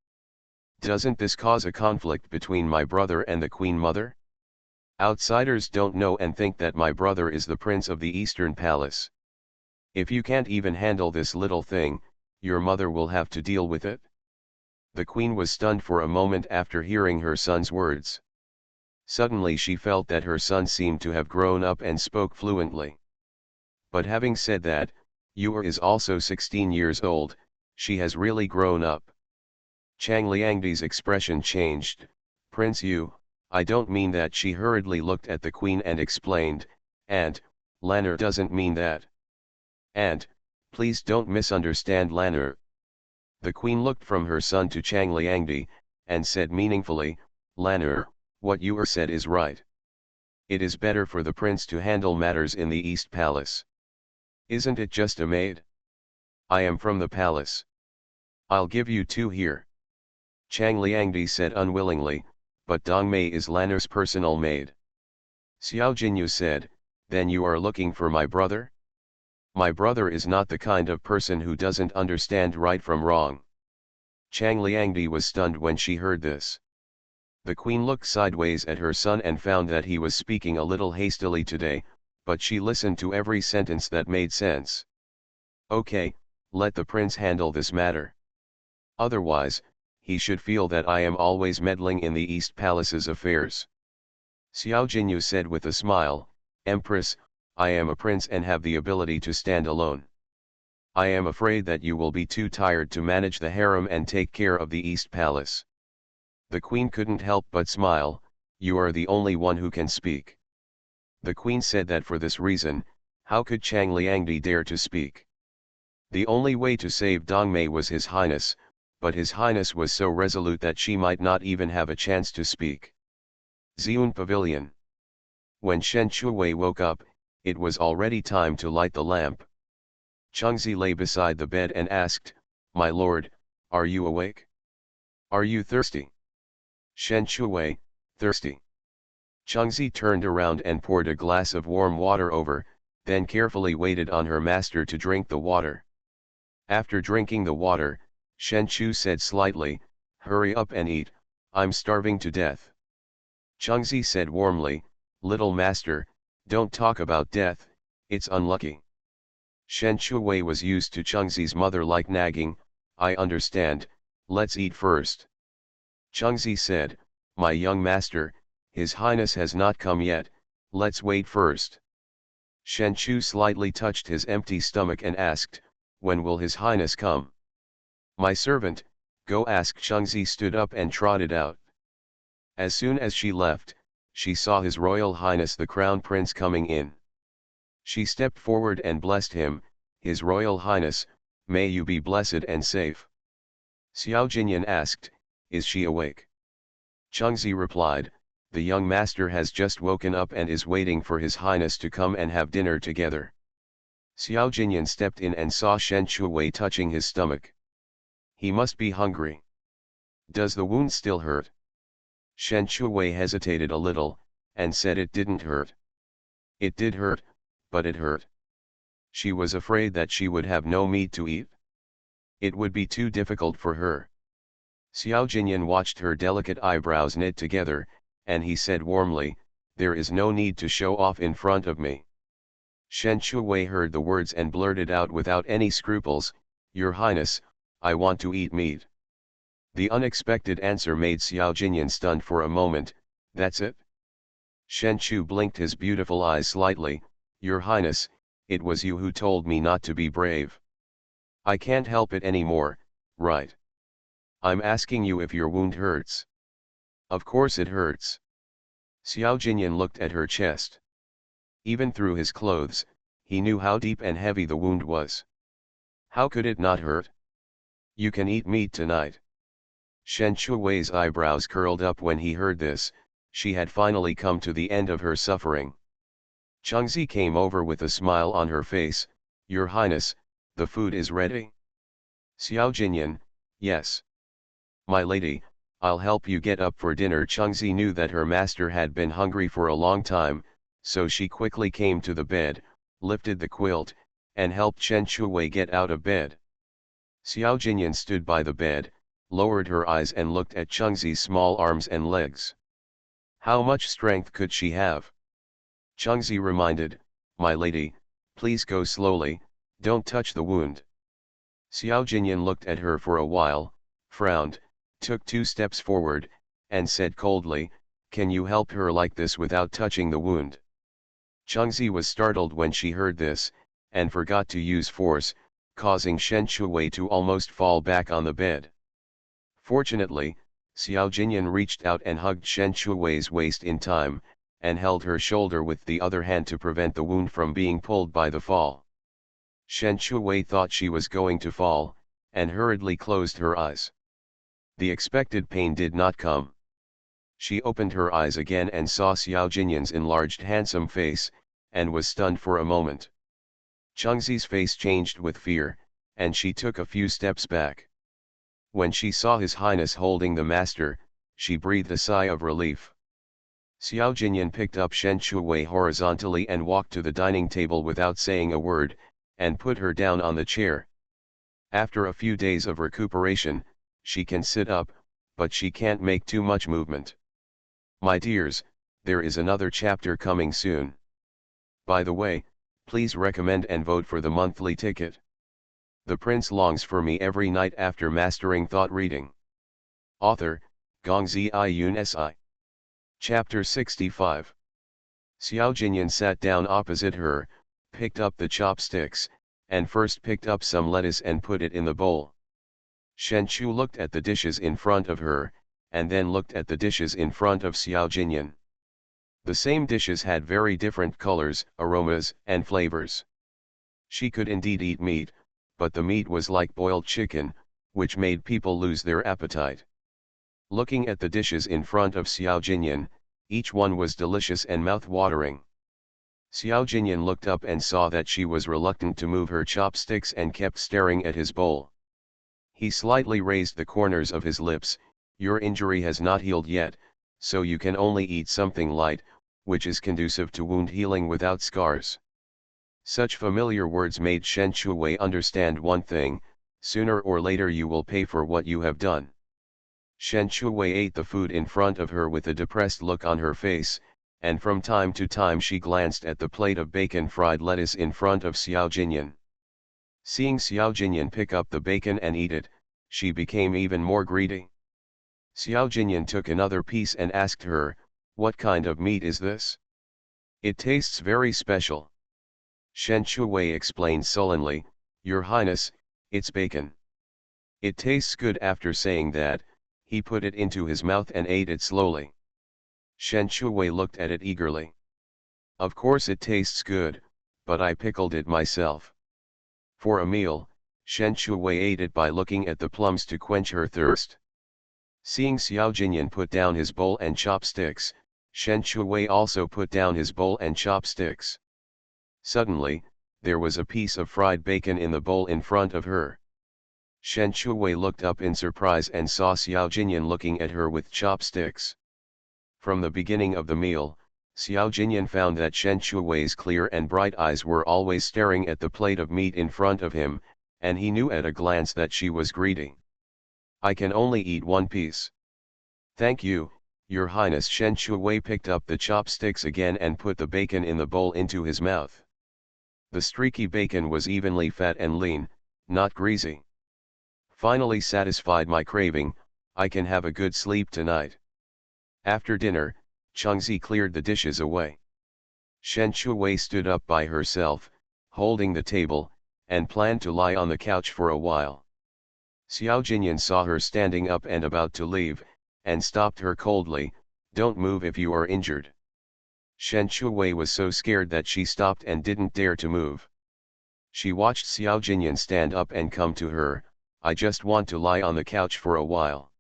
Doesn't this cause a conflict between my brother and the Queen Mother? Outsiders don't know and think that my brother is the Prince of the Eastern Palace. If you can't even handle this little thing, your mother will have to deal with it." The queen was stunned for a moment after hearing her son's words. Suddenly she felt that her son seemed to have grown up and spoke fluently. But having said that, Yu is also 16 years old, she has really grown up. Chang Liangdi's expression changed. "Prince Yu, I don't mean that." She hurriedly looked at the queen and explained, "Aunt, Lanner doesn't mean that. Aunt, please don't misunderstand Lanner." The queen looked from her son to Chang Liangdi, and said meaningfully, "Lanner, what you said is right. It is better for the prince to handle matters in the East Palace. Isn't it just a maid? I am from the palace. I'll give you two here." Chang Liangdi said unwillingly, "But Dongmei is Lanner's personal maid." Xiao Jinyu said, "Then you are looking for my brother? My brother is not the kind of person who doesn't understand right from wrong." Chang Liangdi was stunned when she heard this. The queen looked sideways at her son and found that he was speaking a little hastily today, but she listened to every sentence that made sense. "Okay, let the prince handle this matter. Otherwise, he should feel that I am always meddling in the East Palace's affairs." Xiao Jinyu said with a smile, "Empress, I am a prince and have the ability to stand alone. I am afraid that you will be too tired to manage the harem and take care of the East Palace." The queen couldn't help but smile. "You are the only one who can speak." The queen said that for this reason, how could Chang Liangdi dare to speak? The only way to save Dongmei was His Highness, but His Highness was so resolute that she might not even have a chance to speak. Xiun Pavilion. When Shen Chuwei woke up, it was already time to light the lamp. Chengzi lay beside the bed and asked, "My lord, are you awake? Are you thirsty?" Shen Chuwei, "Thirsty." Chengzi turned around and poured a glass of warm water over, then carefully waited on her master to drink the water. After drinking the water, Shen Chu said slightly, "Hurry up and eat, I'm starving to death." Chengzi said warmly, "Little master, don't talk about death, it's unlucky." Shen Chuwei was used to Chengzi's mother-like nagging. "I understand, let's eat first." Chengzi said, "My young master, His Highness has not come yet, let's wait first." Shen Chu slightly touched his empty stomach and asked, "When will His Highness come?" "My servant, go ask." Chengzi stood up and trotted out. As soon as she left, she saw His Royal Highness the Crown Prince coming in. She stepped forward and blessed him, "His Royal Highness, may you be blessed and safe." Xiao Jinyan asked, "Is she awake?" Chengzi replied, "The young master has just woken up and is waiting for His Highness to come and have dinner together." Xiao Jinyan stepped in and saw Shen Chuwei touching his stomach. "He must be hungry. Does the wound still hurt?" Shen Shuwei hesitated a little, and said it didn't hurt. It did hurt, but it hurt. She was afraid that she would have no meat to eat. It would be too difficult for her. Xiao Jinyan watched her delicate eyebrows knit together, and he said warmly, "There is no need to show off in front of me." Shen Shuwei heard the words and blurted out without any scruples, "Your Highness, I want to eat meat." The unexpected answer made Xiao Jinyan stunned for a moment. "That's it?" Shen Chu blinked his beautiful eyes slightly, "Your Highness, it was you who told me not to be brave. I can't help it anymore, right? I'm asking you if your wound hurts." "Of course it hurts." Xiao Jinyan looked at her chest. Even through his clothes, he knew how deep and heavy the wound was. How could it not hurt? "You can eat meat tonight." Shen Shuwei's eyebrows curled up when he heard this. She had finally come to the end of her suffering. Chengzi came over with a smile on her face, "Your Highness, the food is ready." Xiao Jinyan, "Yes. My lady, I'll help you get up for dinner." Chengzi knew that her master had been hungry for a long time, so she quickly came to the bed, lifted the quilt, and helped Shen Shuwei get out of bed. Xiao Jinyan stood by the bed, lowered her eyes and looked at Chengzi's small arms and legs. How much strength could she have? Chengzi reminded, "My lady, please go slowly, don't touch the wound." Xiao Jinyan looked at her for a while, frowned, took 2 steps forward, and said coldly, "Can you help her like this without touching the wound?" Chengzi was startled when she heard this, and forgot to use force, causing Shen Shuwei to almost fall back on the bed. Fortunately, Xiao Jinyan reached out and hugged Shen Shuwei's waist in time, and held her shoulder with the other hand to prevent the wound from being pulled by the fall. Shen Shuwei thought she was going to fall, and hurriedly closed her eyes. The expected pain did not come. She opened her eyes again and saw Xiao Jinyan's enlarged handsome face, and was stunned for a moment. Chengzi's face changed with fear, and she took a few steps back. When she saw His Highness holding the master, she breathed a sigh of relief. Xiao Jinyan picked up Shen Shuwei horizontally and walked to the dining table without saying a word, and put her down on the chair. After a few days of recuperation, she can sit up, but she can't make too much movement. My dears, there is another chapter coming soon. By the way, please recommend and vote for the monthly ticket. The prince longs for me every night after mastering thought reading. Author, Gongzi Yun Si. Chapter 65. Xiao Jinyan sat down opposite her, picked up the chopsticks, and first picked up some lettuce and put it in the bowl. Shen Chu looked at the dishes in front of her, and then looked at the dishes in front of Xiao Jinyan. The same dishes had very different colors, aromas, and flavors. She could indeed eat meat, but the meat was like boiled chicken, which made people lose their appetite. Looking at the dishes in front of Xiao Jinyan, each one was delicious and mouth-watering. Xiao Jinyan looked up and saw that she was reluctant to move her chopsticks and kept staring at his bowl. He slightly raised the corners of his lips, "Your injury has not healed yet, so you can only eat something light, which is conducive to wound healing without scars." Such familiar words made Shen Shuwei understand one thing: sooner or later you will pay for what you have done. Shen Shuwei ate the food in front of her with a depressed look on her face, and from time to time she glanced at the plate of bacon fried lettuce in front of Xiao Jinyan. Seeing Xiao Jinyan pick up the bacon and eat it, she became even more greedy. Xiao Jinyan took another piece and asked her, "What kind of meat is this? It tastes very special." Shen Shuwei explained sullenly, "Your Highness, it's bacon." "It tastes good." After saying that, he put it into his mouth and ate it slowly. Shen Shuwei looked at it eagerly. "Of course it tastes good, but I pickled it myself." For a meal, Shen Shuwei ate it by looking at the plums to quench her thirst. Seeing Xiao Jinyan put down his bowl and chopsticks, Shen Shuwei also put down his bowl and chopsticks. Suddenly, there was a piece of fried bacon in the bowl in front of her. Shen Shuwei looked up in surprise and saw Xiao Jinyan looking at her with chopsticks. From the beginning of the meal, Xiao Jinyan found that Shen Shui's clear and bright eyes were always staring at the plate of meat in front of him, and he knew at a glance that she was greedy. "I can only eat one piece." "Thank you, Your Highness." Shen Shui picked up the chopsticks again and put the bacon in the bowl into his mouth. The streaky bacon was evenly fat and lean, not greasy. "Finally satisfied my craving, I can have a good sleep tonight." After dinner, Changzi cleared the dishes away. Shen Shui stood up by herself, holding the table, and planned to lie on the couch for a while. Xiao Jinyan saw her standing up and about to leave, and stopped her coldly. "Don't move if you are injured." Shen Shui was so scared that she stopped and didn't dare to move. She watched Xiao Jinyan stand up and come to her. "I just want to lie on the couch for a while."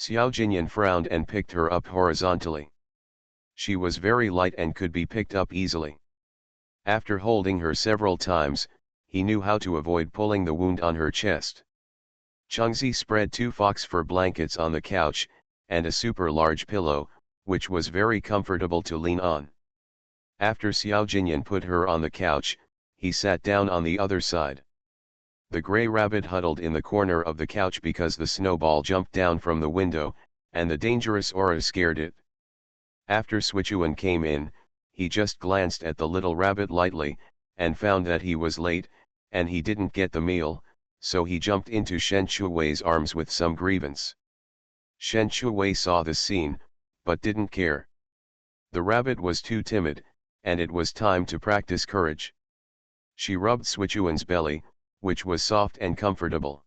Xiao Jinyan frowned and picked her up horizontally. She was very light and could be picked up easily. After holding her several times, he knew how to avoid pulling the wound on her chest. Changzi spread 2 fox fur blankets on the couch, and a super large pillow, which was very comfortable to lean on. After Xiao Jinyan put her on the couch, he sat down on the other side. The gray rabbit huddled in the corner of the couch because the snowball jumped down from the window, and the dangerous aura scared it. After Sichuan came in, he just glanced at the little rabbit lightly, and found that he was late, and he didn't get the meal, so he jumped into Shen Shui's arms with some grievance. Shen Shui saw the scene, but didn't care. The rabbit was too timid, and it was time to practice courage. She rubbed Sichuan's belly, which was soft and comfortable.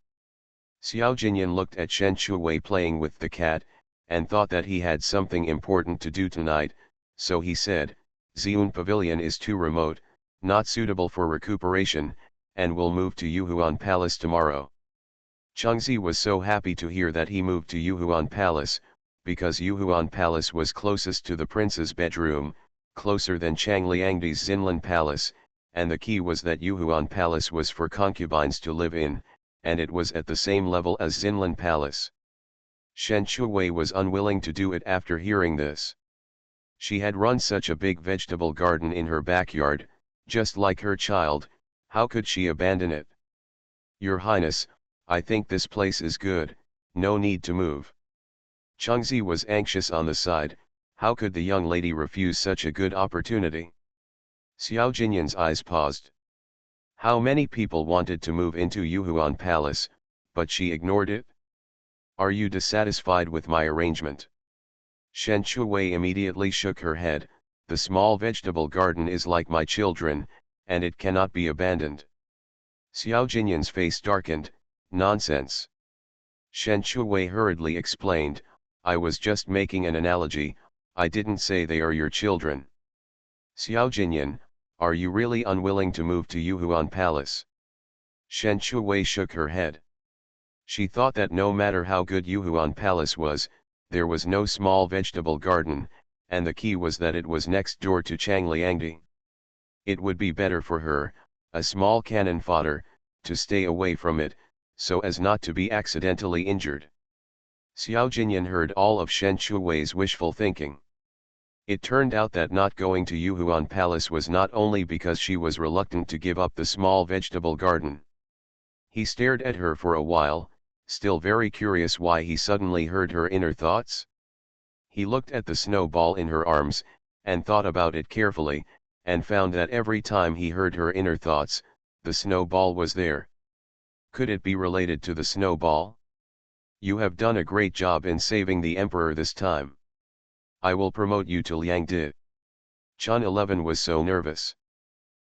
Xiao Jinyan looked at Shen Shui playing with the cat, and thought that he had something important to do tonight, so he said, "Xiun Pavilion is too remote, not suitable for recuperation, and will move to Yuhuan Palace tomorrow." Changzi was so happy to hear that he moved to Yuhuan Palace, because Yuhuan Palace was closest to the prince's bedroom, closer than Changliangdi's Xinlan Palace, and the key was that Yuhuan Palace was for concubines to live in, and it was at the same level as Xinlan Palace. Shen Shui was unwilling to do it after hearing this. She had run such a big vegetable garden in her backyard, just like her child. How could she abandon it? "Your Highness, I think this place is good, no need to move." Changzi was anxious on the side. How could the young lady refuse such a good opportunity? Xiao Jinyan's eyes paused. How many people wanted to move into Yuhuan Palace, but she ignored it? "Are you dissatisfied with my arrangement?" Shen Shui immediately shook her head. "The small vegetable garden is like my children, and it cannot be abandoned." Xiao Jinyan's face darkened. "Nonsense." Shen Shui hurriedly explained, "I was just making an analogy, I didn't say they are your children." "Xiao Jinyan, are you really unwilling to move to Yuhuan Palace?" Shen Shui shook her head. She thought that no matter how good Yuhuan Palace was, there was no small vegetable garden, and the key was that it was next door to Changliangdi. It would be better for her, a small cannon fodder, to stay away from it, so as not to be accidentally injured. Xiao Jinyan heard all of Shen Shui's wishful thinking. It turned out that not going to Yuhuan Palace was not only because she was reluctant to give up the small vegetable garden. He stared at her for a while, still very curious why he suddenly heard her inner thoughts. He looked at the snowball in her arms, and thought about it carefully, and found that every time he heard her inner thoughts, the snowball was there. Could it be related to the snowball? "You have done a great job in saving the emperor this time. I will promote you to Liangdi." Chun 11 was so nervous.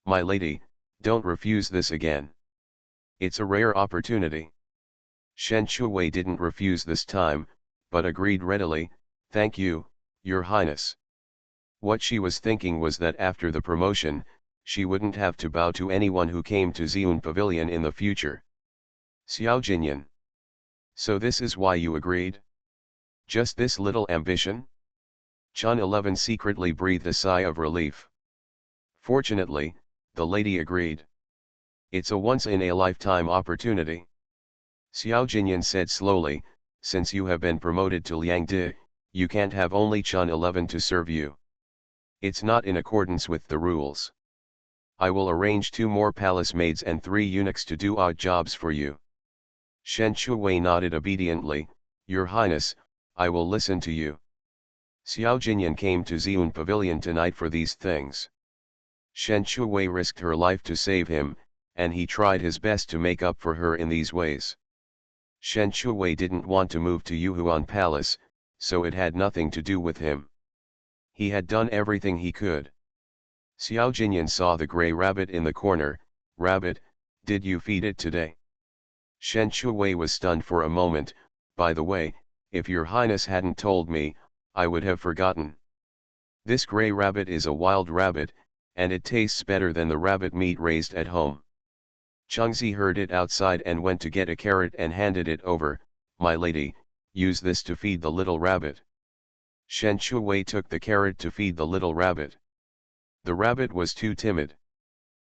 "My lady, don't refuse this again. It's a rare opportunity." Shen Shui didn't refuse this time, but agreed readily, "Thank you, Your Highness." What she was thinking was that after the promotion, she wouldn't have to bow to anyone who came to Xiun Pavilion in the future. "Xiao Jinyan. So this is why you agreed? Just this little ambition?" Chun 11 secretly breathed a sigh of relief. Fortunately, the lady agreed. "It's a once-in-a-lifetime opportunity." Xiao Jinyan said slowly, "Since you have been promoted to Liangdi, You can't have only Chun 11 to serve you. It's not in accordance with the rules. I will arrange 2 more palace maids and 3 eunuchs to do odd jobs for you. Shen Shuwei nodded obediently. Your Highness, I will listen to you. Xiao Jinyan came to Xiun Pavilion tonight for these things. Shen Shuwei risked her life to save him, and he tried his best to make up for her in these ways. Shen Shuwei didn't want to move to Yuhuan Palace, so it had nothing to do with him. He had done everything he could. Xiao Jinyan saw the gray rabbit in the corner. Rabbit, did you feed it today? Shen Shuwei was stunned for a moment. By the way, if your highness hadn't told me, I would have forgotten. This gray rabbit is a wild rabbit, and it tastes better than the rabbit meat raised at home. Chengzi heard it outside and went to get a carrot and handed it over. My lady, use this to feed the little rabbit. Shen Shuwei took the carrot to feed the little rabbit. The rabbit was too timid.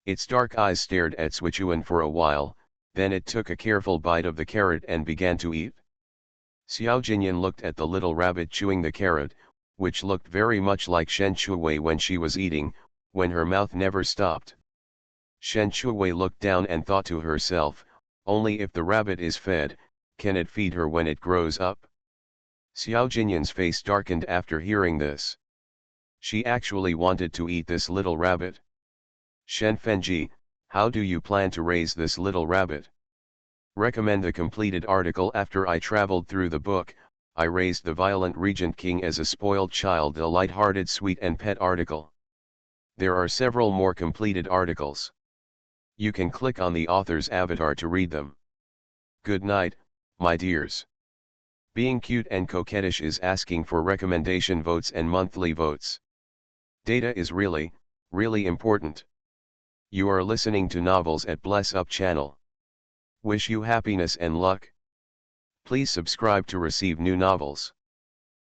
Its dark eyes stared at Sichuan for a while, then it took a careful bite of the carrot and began to eat. Xiao Jinyan looked at the little rabbit chewing the carrot, which looked very much like Shen Shuwei when she was eating, when her mouth never stopped. Shen Shuwei looked down and thought to herself, only if the rabbit is fed, can it feed her when it grows up? Xiao Jinyan's face darkened after hearing this. She actually wanted to eat this little rabbit. Shen Fenji, how do you plan to raise this little rabbit? Recommend the completed article. After I traveled through the book, I raised the violent regent king as a spoiled child. A light-hearted, sweet and pet article. There are several more completed articles. You can click on the author's avatar to read them. Good night, my dears. Being cute and coquettish is asking for recommendation votes and monthly votes. Data is really, really important. You are listening to Novels at Bless Up channel. Wish you happiness and luck. Please subscribe to receive new novels.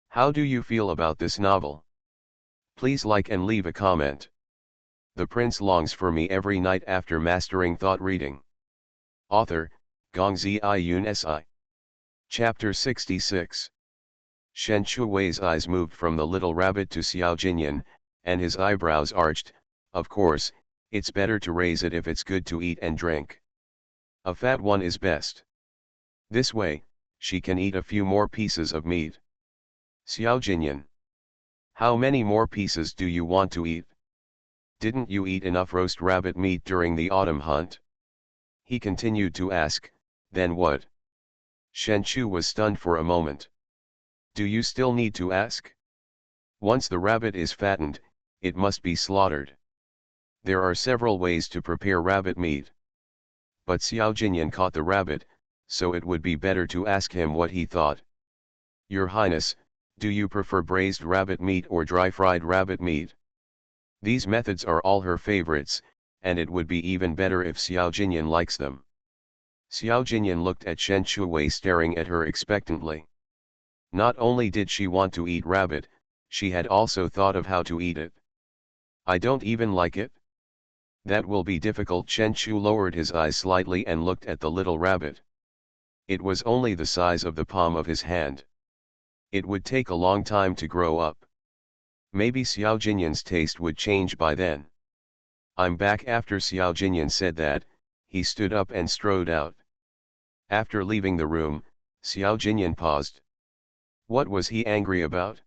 How do you feel about this novel? Please like and leave a comment. The prince longs for me every night after mastering thought reading. Author, Gongzi Yun Si. Chapter 66. Shen Shuwei's eyes moved from the little rabbit to Xiao Jinyan, and his eyebrows arched. Of course, it's better to raise it if it's good to eat and drink. A fat one is best. This way, she can eat a few more pieces of meat. Xiao Jinyan. How many more pieces do you want to eat? Didn't you eat enough roast rabbit meat during the autumn hunt? He continued to ask. Then what? Shen Shu was stunned for a moment. Do you still need to ask? Once the rabbit is fattened, it must be slaughtered. There are several ways to prepare rabbit meat. But Xiao Jinyan caught the rabbit, so it would be better to ask him what he thought. Your Highness, do you prefer braised rabbit meat or dry-fried rabbit meat? These methods are all her favorites, and it would be even better if Xiao Jinyan likes them. Xiao Jinyan looked at Shen Shuwei staring at her expectantly. Not only did she want to eat rabbit, she had also thought of how to eat it. I don't even like it. That will be difficult. Shen Shu lowered his eyes slightly and looked at the little rabbit. It was only the size of the palm of his hand. It would take a long time to grow up. Maybe Xiao Jinyan's taste would change by then. I'm back. After Xiao Jinyan said that, he stood up and strode out. After leaving the room, Xiao Jinyan paused. What was he angry about?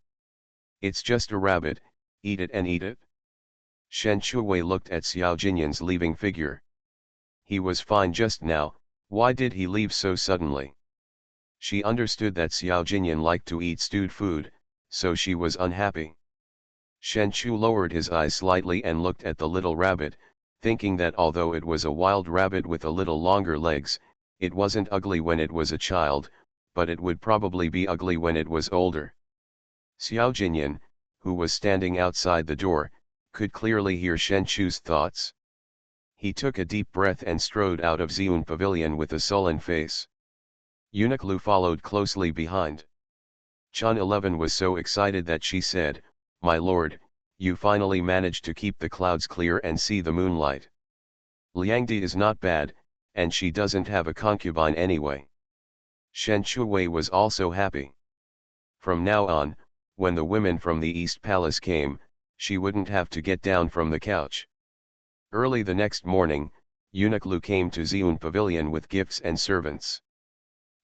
It's just a rabbit, eat it and eat it. Shen Shuwei looked at Xiao Jinyan's leaving figure. He was fine just now, why did he leave so suddenly? She understood that Xiao Jinyan liked to eat stewed food, so she was unhappy. Shen Shu lowered his eyes slightly and looked at the little rabbit, thinking that although it was a wild rabbit with a little longer legs, it wasn't ugly when it was a child, but it would probably be ugly when it was older. Xiao Jinyan, who was standing outside the door, could clearly hear Shen Shu's thoughts. He took a deep breath and strode out of Xiun Pavilion with a sullen face. Eunuch Lu followed closely behind. Chun 11 was so excited that she said, My lord, you finally managed to keep the clouds clear and see the moonlight. Liangdi is not bad, and she doesn't have a concubine anyway. Shen Shuwei was also happy. From now on, when the women from the East Palace came, she wouldn't have to get down from the couch. Early the next morning, Eunuch Lu came to Xiun Pavilion with gifts and servants.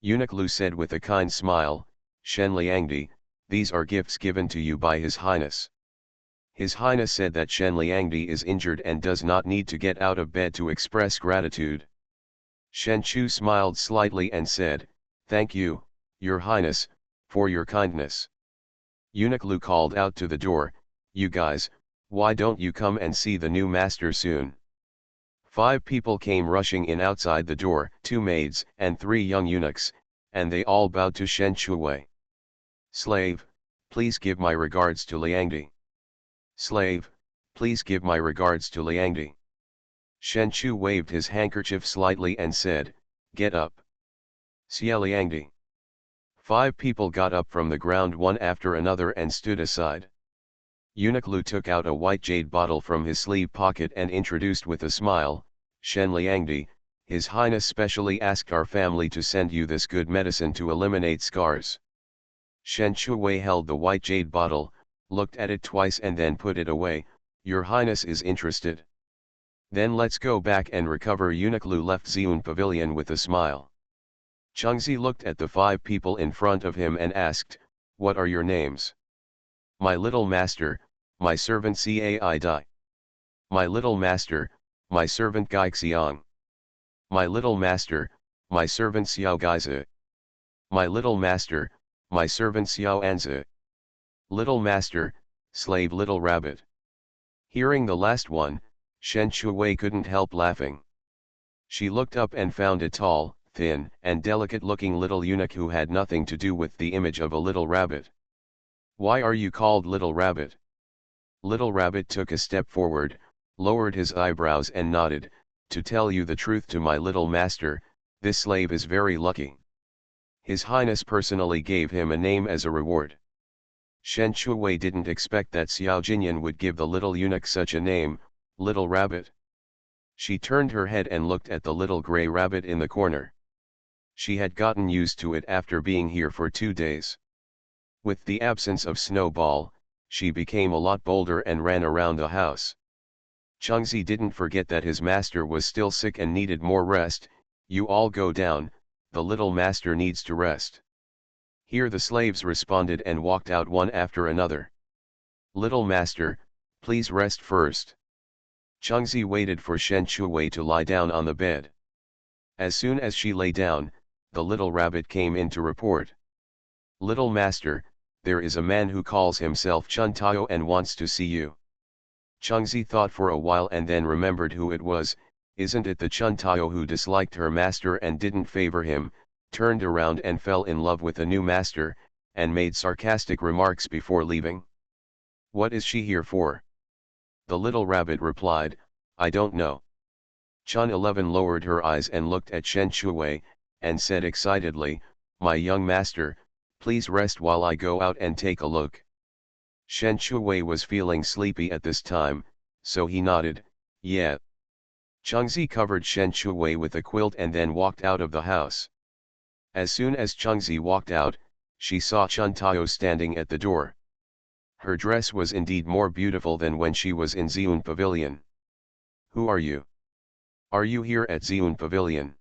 Eunuch Lu said with a kind smile, "Shen Liangdi, these are gifts given to you by His Highness." His Highness said that Shen Liangdi is injured and does not need to get out of bed to express gratitude. Shen Chu smiled slightly and said, "Thank you, Your Highness, for your kindness." Eunuch Lu called out to the door, "You guys, why don't you come and see the new master soon?" 5 people came rushing in outside the door, 2 maids and 3 young eunuchs, and they all bowed to Shen Chuwei. "Slave, please give my regards to Liangdi." "Slave, please give my regards to Liangdi." Shen Chu waved his handkerchief slightly and said, "Get up." "Xia Liangdi." 5 people got up from the ground one after another and stood aside. Eunuch Lu took out a white jade bottle from his sleeve pocket and introduced with a smile, "Shen Liangdi, His Highness specially asked our family to send you this good medicine to eliminate scars." Shen Chuwei held the white jade bottle, looked at it twice and then put it away. "Your Highness is interested? Then let's go back and recover." Eunuch Lu left Xiun Pavilion with a smile. Chengzi looked at the 5 people in front of him and asked, "What are your names?" "My little master, my servant Cai Dai." "My little master, my servant Gai Xiang." "My little master, my servant Xiao Gaizi." "My little master, my servant Xiao Anzi." "Little master, slave Little Rabbit." Hearing the last one, Shen Chuwei couldn't help laughing. She looked up and found a tall, thin, and delicate-looking little eunuch who had nothing to do with the image of a little rabbit. "Why are you called Little Rabbit?" Little Rabbit took a step forward, lowered his eyebrows and nodded, "To tell you the truth, to my little master, this slave is very lucky. His Highness personally gave him a name as a reward." Shen Chuwei didn't expect that Xiao Jinyan would give the little eunuch such a name, Little Rabbit. She turned her head and looked at the little gray rabbit in the corner. She had gotten used to it after being here for 2 days. With the absence of Snowball, she became a lot bolder and ran around the house. Chengzi didn't forget that his master was still sick and needed more rest. "You all go down, the little master needs to rest." Here the slaves responded and walked out one after another. "Little master, please rest first." Chengzi waited for Shen Chuwei to lie down on the bed. As soon as she lay down, the little rabbit came in to report. "Little master, there is a man who calls himself Chun Tao and wants to see you." Chengzi thought for a while and then remembered who it was. "Isn't it the Chun Tao who disliked her master and didn't favor him, turned around and fell in love with a new master, and made sarcastic remarks before leaving? What is she here for?" The little rabbit replied, "I don't know." Chun 11 lowered her eyes and looked at Shen Chuwei, and said excitedly, "My young master, please rest while I go out and take a look." Shen Chuwei was feeling sleepy at this time, so he nodded, "Yeah." Chengzi covered Shen Chuwei with a quilt and then walked out of the house. As soon as Chengzi walked out, she saw Chun Tao standing at the door. Her dress was indeed more beautiful than when she was in Xiun Pavilion. "Who are you? Are you here at Xiun Pavilion?"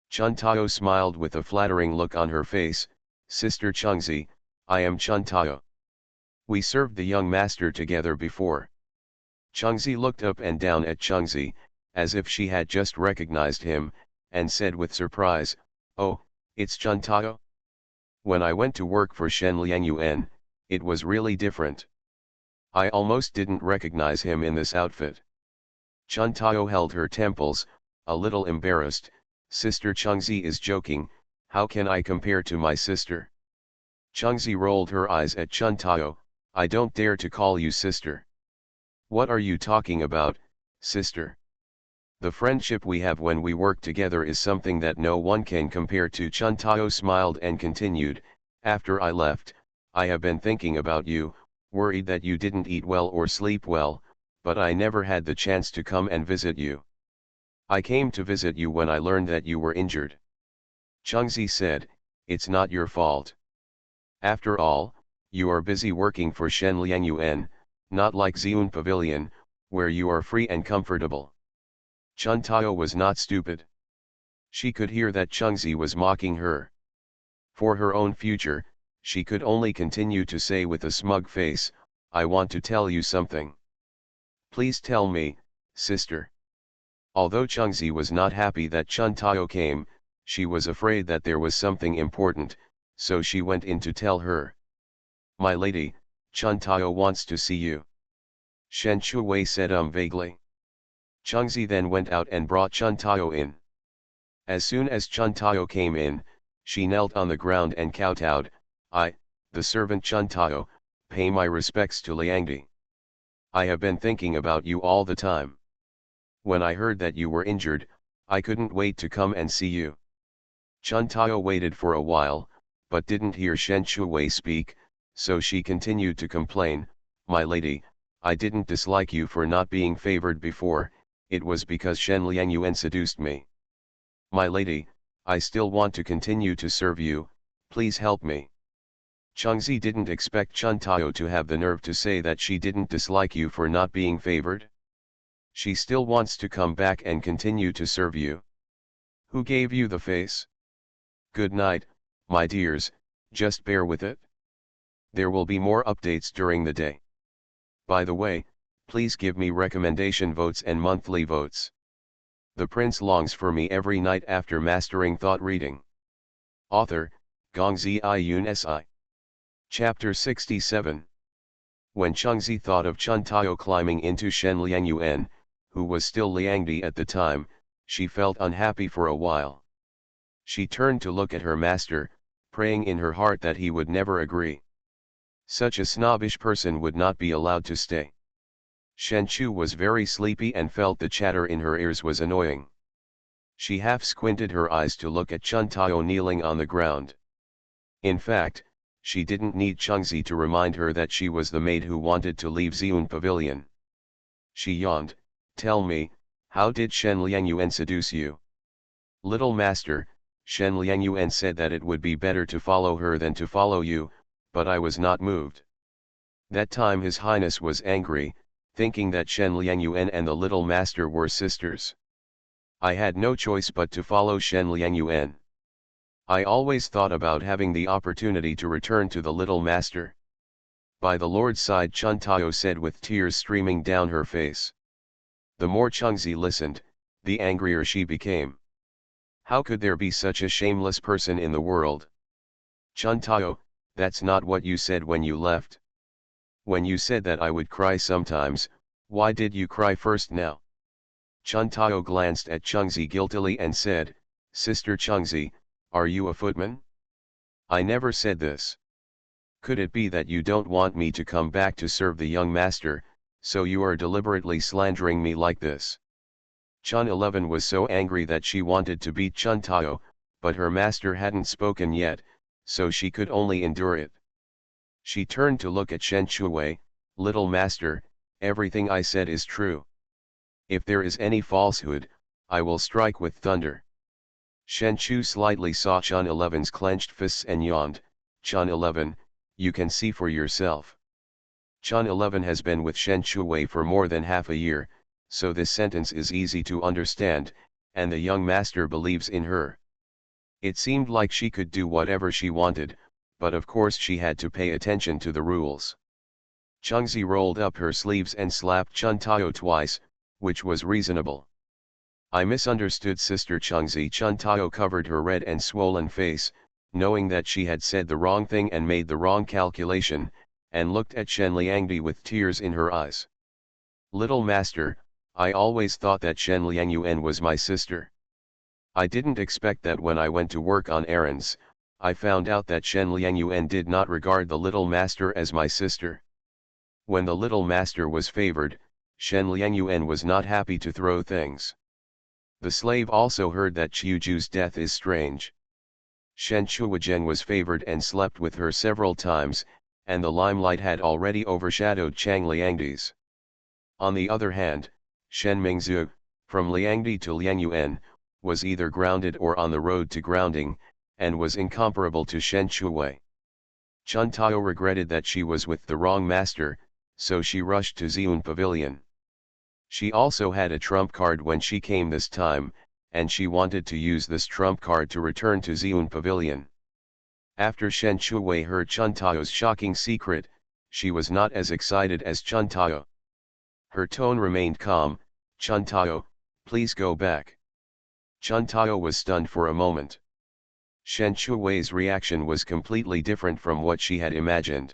Chun Tao smiled with a flattering look on her face. "Sister Chengzi, I am Chun Tao. We served the young master together before." Chengzi looked up and down at Chengzi, as if she had just recognized him, and said with surprise, "Oh, it's Chun Tao? When I went to work for Shen Liangyuan, it was really different. I almost didn't recognize him in this outfit." Chun Tao held her temples, a little embarrassed. "Sister Chengzi is joking, how can I compare to my sister?" Chengzi rolled her eyes at Chun Tao, "I don't dare to call you sister." "What are you talking about, sister? The friendship we have when we work together is something that no one can compare to." Chun Tao smiled and continued, "After I left, I have been thinking about you, worried that you didn't eat well or sleep well, but I never had the chance to come and visit you. I came to visit you when I learned that you were injured." Chengzi said, "It's not your fault. After all, You are busy working for Shen Liangyuan, not like Xiun Pavilion, where you are free and comfortable. Chun Tao was not stupid. She could hear that Chengzi was mocking her. For her own future, she could only continue to say with a smug face, I want to tell you something. Please tell me, sister. Although Chengzi was not happy that Chun Tao came, she was afraid that there was something important, so she went in to tell her. My lady, Chun Tao wants to see you. Shen Shuwei said vaguely. Chengzi then went out and brought Chun Tao in. As soon as Chun Tao came in, she knelt on the ground and kowtowed, I, the servant Chun Tao, pay my respects to Liangdi. I have been thinking about you all the time. When I heard that you were injured, I couldn't wait to come and see you. Chun Tao waited for a while, but didn't hear Shen Shuwei speak, so she continued to complain, my lady, I didn't dislike you for not being favored before, it was because Shen Liangyuan seduced me. My lady, I still want to continue to serve you, please help me. Chengzi didn't expect Chun Tao to have the nerve to say that she didn't dislike you for not being favored. She still wants to come back and continue to serve you. Who gave you the face? Good night, my dears, just bear with it. There will be more updates during the day. By the way, please give me recommendation votes and monthly votes. The prince longs for me every night after mastering thought reading. Author, Gongzi Yun Si. Chapter 67. When Chengzi thought of Chun Tao climbing into Shen Liangyuan, who was still Liangdi at the time, she felt unhappy for a while. She turned to look at her master, praying in her heart that he would never agree. Such a snobbish person would not be allowed to stay. Shen Chu was very sleepy and felt the chatter in her ears was annoying. She half squinted her eyes to look at Chun Tao kneeling on the ground. In fact, she didn't need Chengzi to remind her that she was the maid who wanted to leave Xiun Pavilion. She yawned, tell me, how did Shen Liangyuan seduce you? Little master, Shen Liangyuan said that it would be better to follow her than to follow you, but I was not moved. That time His Highness was angry, thinking that Shen Liangyuan and the little master were sisters. I had no choice but to follow Shen Liangyuan. I always thought about having the opportunity to return to the little master. By the Lord's side, Chun Tao said with tears streaming down her face. The more Chengzi listened, the angrier she became. How could there be such a shameless person in the world? Chun Tao, that's not what you said when you left. When you said that I would cry sometimes, why did you cry first now? Chun Tao glanced at Chengzi guiltily and said, Sister Chengzi, are you a footman? I never said this. Could it be that you don't want me to come back to serve the young master, so you are deliberately slandering me like this? Chun 11 was so angry that she wanted to beat Chun Tao, but her master hadn't spoken yet, so she could only endure it. She turned to look at Shen Shuwei, little master, everything I said is true. If there is any falsehood, I will strike with thunder. Shen Chu slightly saw Chun 11's clenched fists and yawned, Chun 11, you can see for yourself. Chun 11 has been with Shen Shuwei for more than half a year, so this sentence is easy to understand, and the young master believes in her. It seemed like she could do whatever she wanted, but of course she had to pay attention to the rules. Chengzi rolled up her sleeves and slapped Chun Tao twice, which was reasonable. I misunderstood Sister Chengzi. Chun Tao covered her red and swollen face, knowing that she had said the wrong thing and made the wrong calculation, and looked at Shen Liangdi with tears in her eyes. Little master, I always thought that Shen Liangyuan was my sister. I didn't expect that when I went to work on errands, I found out that Shen Liangyuan did not regard the little master as my sister. When the little master was favored, Shen Liangyuan was not happy to throw things. The slave also heard that Qiuju's death is strange. Shen Chuojian was favored and slept with her several times, and the limelight had already overshadowed Chang Liangdi's. On the other hand, Shen Mingzhu, from Liangdi to Liangyuan, was either grounded or on the road to grounding, and was incomparable to Shen Shuwei. Chun Tao regretted that she was with the wrong master, so she rushed to Xiun Pavilion. She also had a trump card when she came this time, and she wanted to use this trump card to return to Xiun Pavilion. After Shen Shuwei heard Chun Tao's shocking secret, she was not as excited as Chun Tao. Her tone remained calm. "Chun Tao, please go back." Chun Tao was stunned for a moment. Shen Shuwei's reaction was completely different from what she had imagined.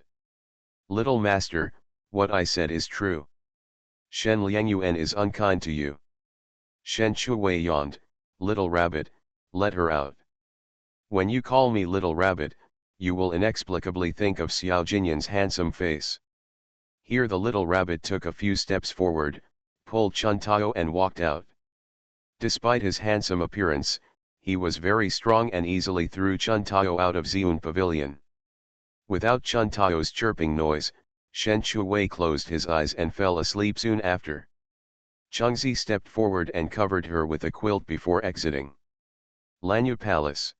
"Little master, what I said is true. Shen Liangyuan is unkind to you." Shen Shuwei yawned. "Little rabbit, let her out. When you call me little rabbit, you will inexplicably think of Xiao Jinyan's handsome face." Here the little rabbit took a few steps forward, pulled Chun Tao and walked out. Despite his handsome appearance, he was very strong and easily threw Chun Tao out of Xiun Pavilion. Without Chun Tao's chirping noise, Shen Shuwei closed his eyes and fell asleep soon after. Changzi stepped forward and covered her with a quilt before exiting Lanyu Palace.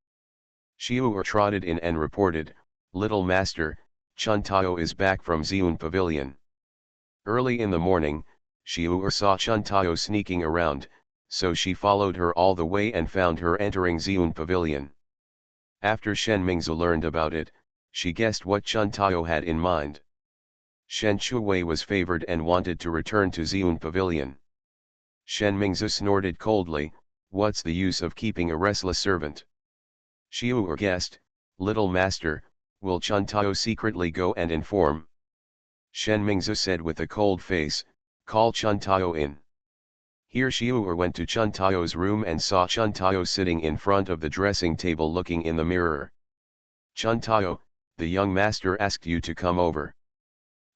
Xiu'er trotted in and reported, "Little master, Chun Tao is back from Xiun Pavilion." Early in the morning, Xiu'er saw Chun Tao sneaking around, so she followed her all the way and found her entering Xiun Pavilion. After Shen Mingzu learned about it, she guessed what Chun Tao had in mind. Shen Shuwei was favored and wanted to return to Xiun Pavilion. Shen Mingzu snorted coldly, "What's the use of keeping a restless servant?" Xiu'er guessed, "Little master, will Chun Tao secretly go and inform?" Shen Mingzu said with a cold face, "Call Chun Tao in." Here Xiu'er went to Chun Tao's room and saw Chun Tao sitting in front of the dressing table looking in the mirror. "Chun Tao, the young master asked you to come over."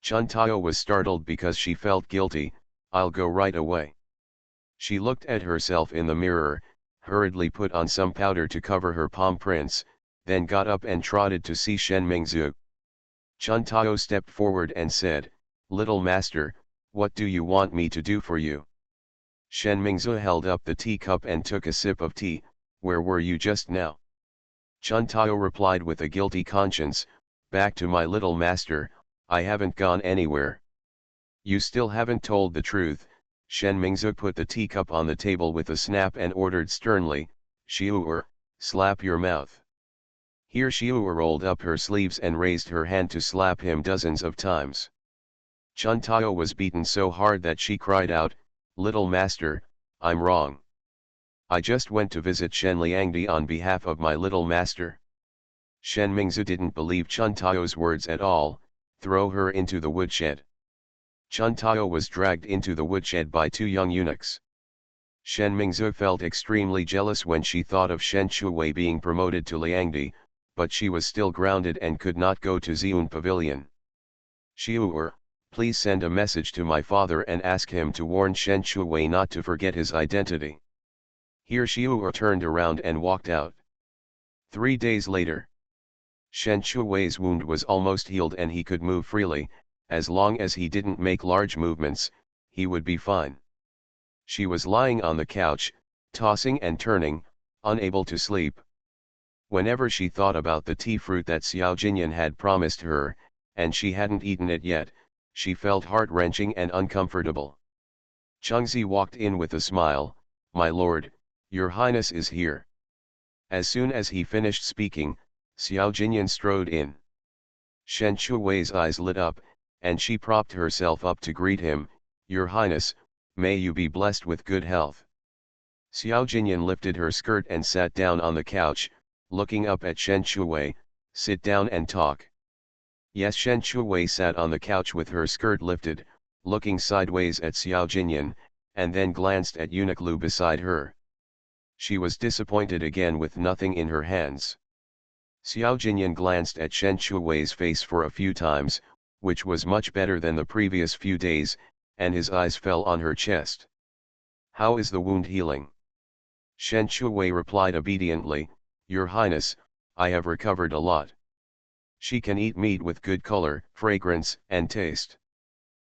Chun Tao was startled because she felt guilty. "I'll go right away." She looked at herself in the mirror, hurriedly put on some powder to cover her palm prints, then got up and trotted to see Shen Mingzu. Chun Tao stepped forward and said, "Little master, what do you want me to do for you?" Shen Mingzu held up the teacup and took a sip of tea. "Where were you just now?" Chun Tao replied with a guilty conscience, "Back to my little master, I haven't gone anywhere." "You still haven't told the truth." Shen Mingzu put the teacup on the table with a snap and ordered sternly, "Xiu'er, slap your mouth." Here Xiu'er rolled up her sleeves and raised her hand to slap him dozens of times. Chun Tao was beaten so hard that she cried out, "Little master, I'm wrong. I just went to visit Shen Liangdi on behalf of my little master." Shen Mingzu didn't believe Chun Tao's words at all. "Throw her into the woodshed." Chun Tao was dragged into the woodshed by two young eunuchs. Shen Mingzu felt extremely jealous when she thought of Shen Shuwei being promoted to Liangdi, but she was still grounded and could not go to Xiun Pavilion. "Xiu'er, please send a message to my father and ask him to warn Shen Shuwei not to forget his identity." Here Xiu'er turned around and walked out. 3 days later, Shen Shuwei's wound was almost healed and he could move freely. As long as he didn't make large movements, he would be fine. She was lying on the couch, tossing and turning, unable to sleep. Whenever she thought about the tea fruit that Xiao Jinyan had promised her, and she hadn't eaten it yet, she felt heart-wrenching and uncomfortable. Changzi walked in with a smile, "My lord, your highness is here." As soon as he finished speaking, Xiao Jinyan strode in. Shen Shuwei's eyes lit up, and she propped herself up to greet him, "Your highness, may you be blessed with good health." Xiao Jinyan lifted her skirt and sat down on the couch, looking up at Shen Shuwei, "Sit down and talk." Yes, Shen Shuwei sat on the couch with her skirt lifted, looking sideways at Xiao Jinyan, and then glanced at Eunuch Lu beside her. She was disappointed again with nothing in her hands. Xiao Jinyan glanced at Shen Shuwei's face for a few times, which was much better than the previous few days, and his eyes fell on her chest. "How is the wound healing?" Shen Shuwei replied obediently, "Your highness, I have recovered a lot." She can eat meat with good color, fragrance, and taste.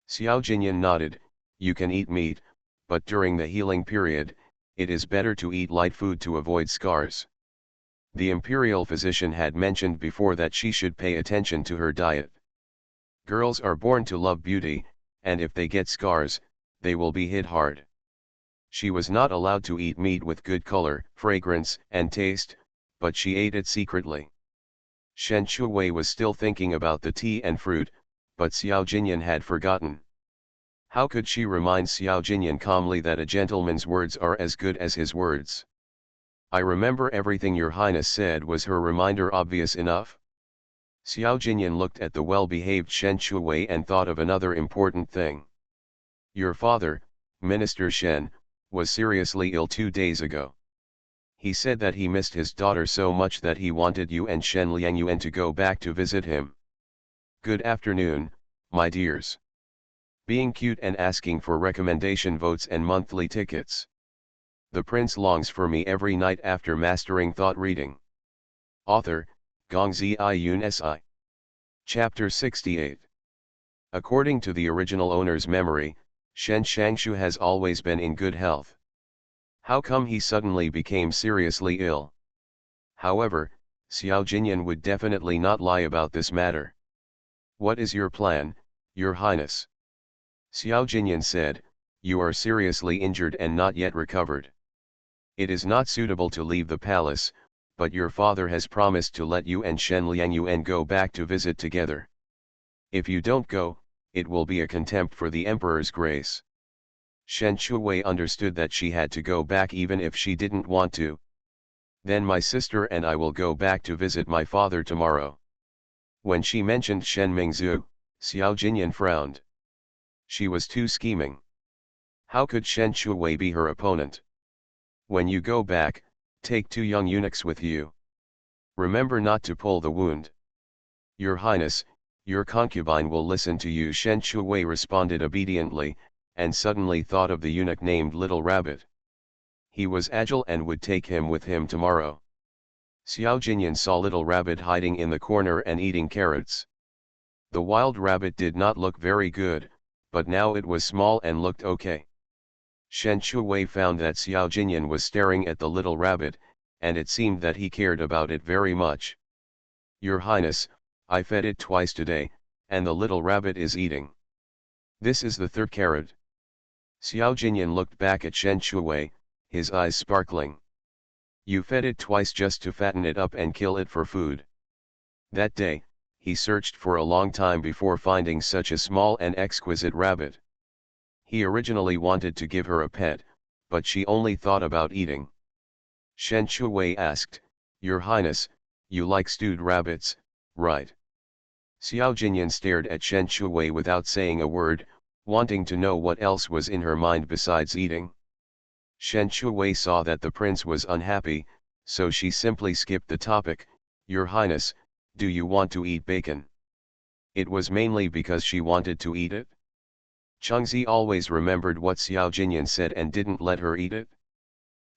Xiao Jinyan nodded, "You can eat meat, but during the healing period, it is better to eat light food to avoid scars." The imperial physician had mentioned before that she should pay attention to her diet. Girls are born to love beauty, and if they get scars, they will be hit hard. She was not allowed to eat meat with good color, fragrance, and taste, but she ate it secretly. Shen Shuwei was still thinking about the tea and fruit, but Xiao Jinyan had forgotten. How could she remind Xiao Jinyan calmly that a gentleman's words are as good as his words? I remember everything your highness said. Was her reminder obvious enough? Xiao Jinyan looked at the well-behaved Shen Shuwei and thought of another important thing. Your father, Minister Shen, was seriously ill 2 days ago. He said that he missed his daughter so much that he wanted you and Shen Liangyuan to go back to visit him. Good afternoon, my dears. Being cute and asking for recommendation votes and monthly tickets. The prince longs for me every night after mastering thought reading. Author, Gongzi Yun Si. Chapter 68. According to the original owner's memory, Shen Shangshu has always been in good health. How come he suddenly became seriously ill? However, Xiao Jinyan would definitely not lie about this matter. What is your plan, your highness? Xiao Jinyan said, you are seriously injured and not yet recovered. It is not suitable to leave the palace, but your father has promised to let you and Shen Liangyuan go back to visit together. If you don't go, it will be a contempt for the emperor's grace. Shen Shuwei understood that she had to go back even if she didn't want to. Then my sister and I will go back to visit my father tomorrow. When she mentioned Shen Mingzhu, Xiao Jinyan frowned. She was too scheming. How could Shen Shuwei be her opponent? When you go back, take 2 young eunuchs with you. Remember not to pull the wound. Your highness, your concubine will listen to you. Shen Shuwei responded obediently, and suddenly thought of the eunuch named Little Rabbit. He was agile and would take him with him tomorrow. Xiao Jinyan saw Little Rabbit hiding in the corner and eating carrots. The wild rabbit did not look very good, but now it was small and looked okay. Shen Shuwei found that Xiao Jinyan was staring at the little rabbit, and it seemed that he cared about it very much. Your highness, I fed it twice today, and the little rabbit is eating. This is the 3rd carrot. Xiao Jinyan looked back at Shen Shuwei, his eyes sparkling. You fed it twice just to fatten it up and kill it for food. That day, he searched for a long time before finding such a small and exquisite rabbit. He originally wanted to give her a pet, but she only thought about eating. Shen Shuwei asked, Your highness, you like stewed rabbits, right? Xiao Jinyan stared at Shen Shuwei without saying a word, wanting to know what else was in her mind besides eating. Shen Shuwei saw that the prince was unhappy, so she simply skipped the topic. Your highness, do you want to eat bacon? It was mainly because she wanted to eat it. Chengzi always remembered what Xiao Jinyan said and didn't let her eat it.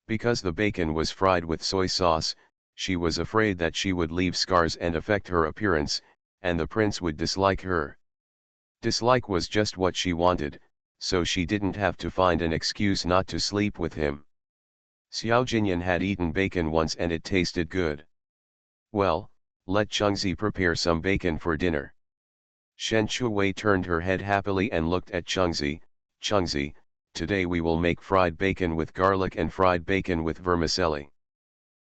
Because the bacon was fried with soy sauce, she was afraid that she would leave scars and affect her appearance, and the prince would dislike her. Dislike was just what she wanted, so she didn't have to find an excuse not to sleep with him. Xiao Jinyan had eaten bacon once and it tasted good. Well, let Chengzi prepare some bacon for dinner. Shen Shuwei turned her head happily and looked at Chengzi. Chengzi, today we will make fried bacon with garlic and fried bacon with vermicelli.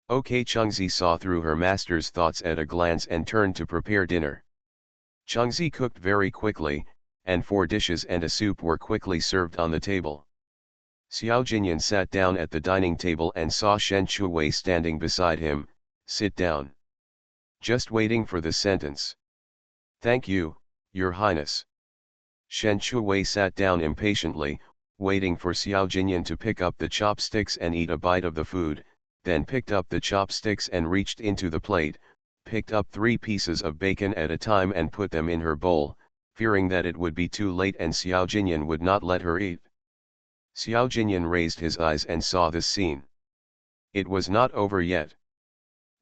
Okay. Chengzi saw through her master's thoughts at a glance and turned to prepare dinner. Chengzi cooked very quickly, and 4 dishes and a soup were quickly served on the table. Xiao Jinyan sat down at the dining table and saw Shen Shuwei standing beside him. Sit down. Just waiting for the sentence. Thank you, your highness. Shen Shuwei sat down impatiently, waiting for Xiao Jinyan to pick up the chopsticks and eat a bite of the food, then picked up the chopsticks and reached into the plate, picked up 3 pieces of bacon at a time and put them in her bowl, fearing that it would be too late and Xiao Jinyan would not let her eat. Xiao Jinyan raised his eyes and saw this scene. It was not over yet.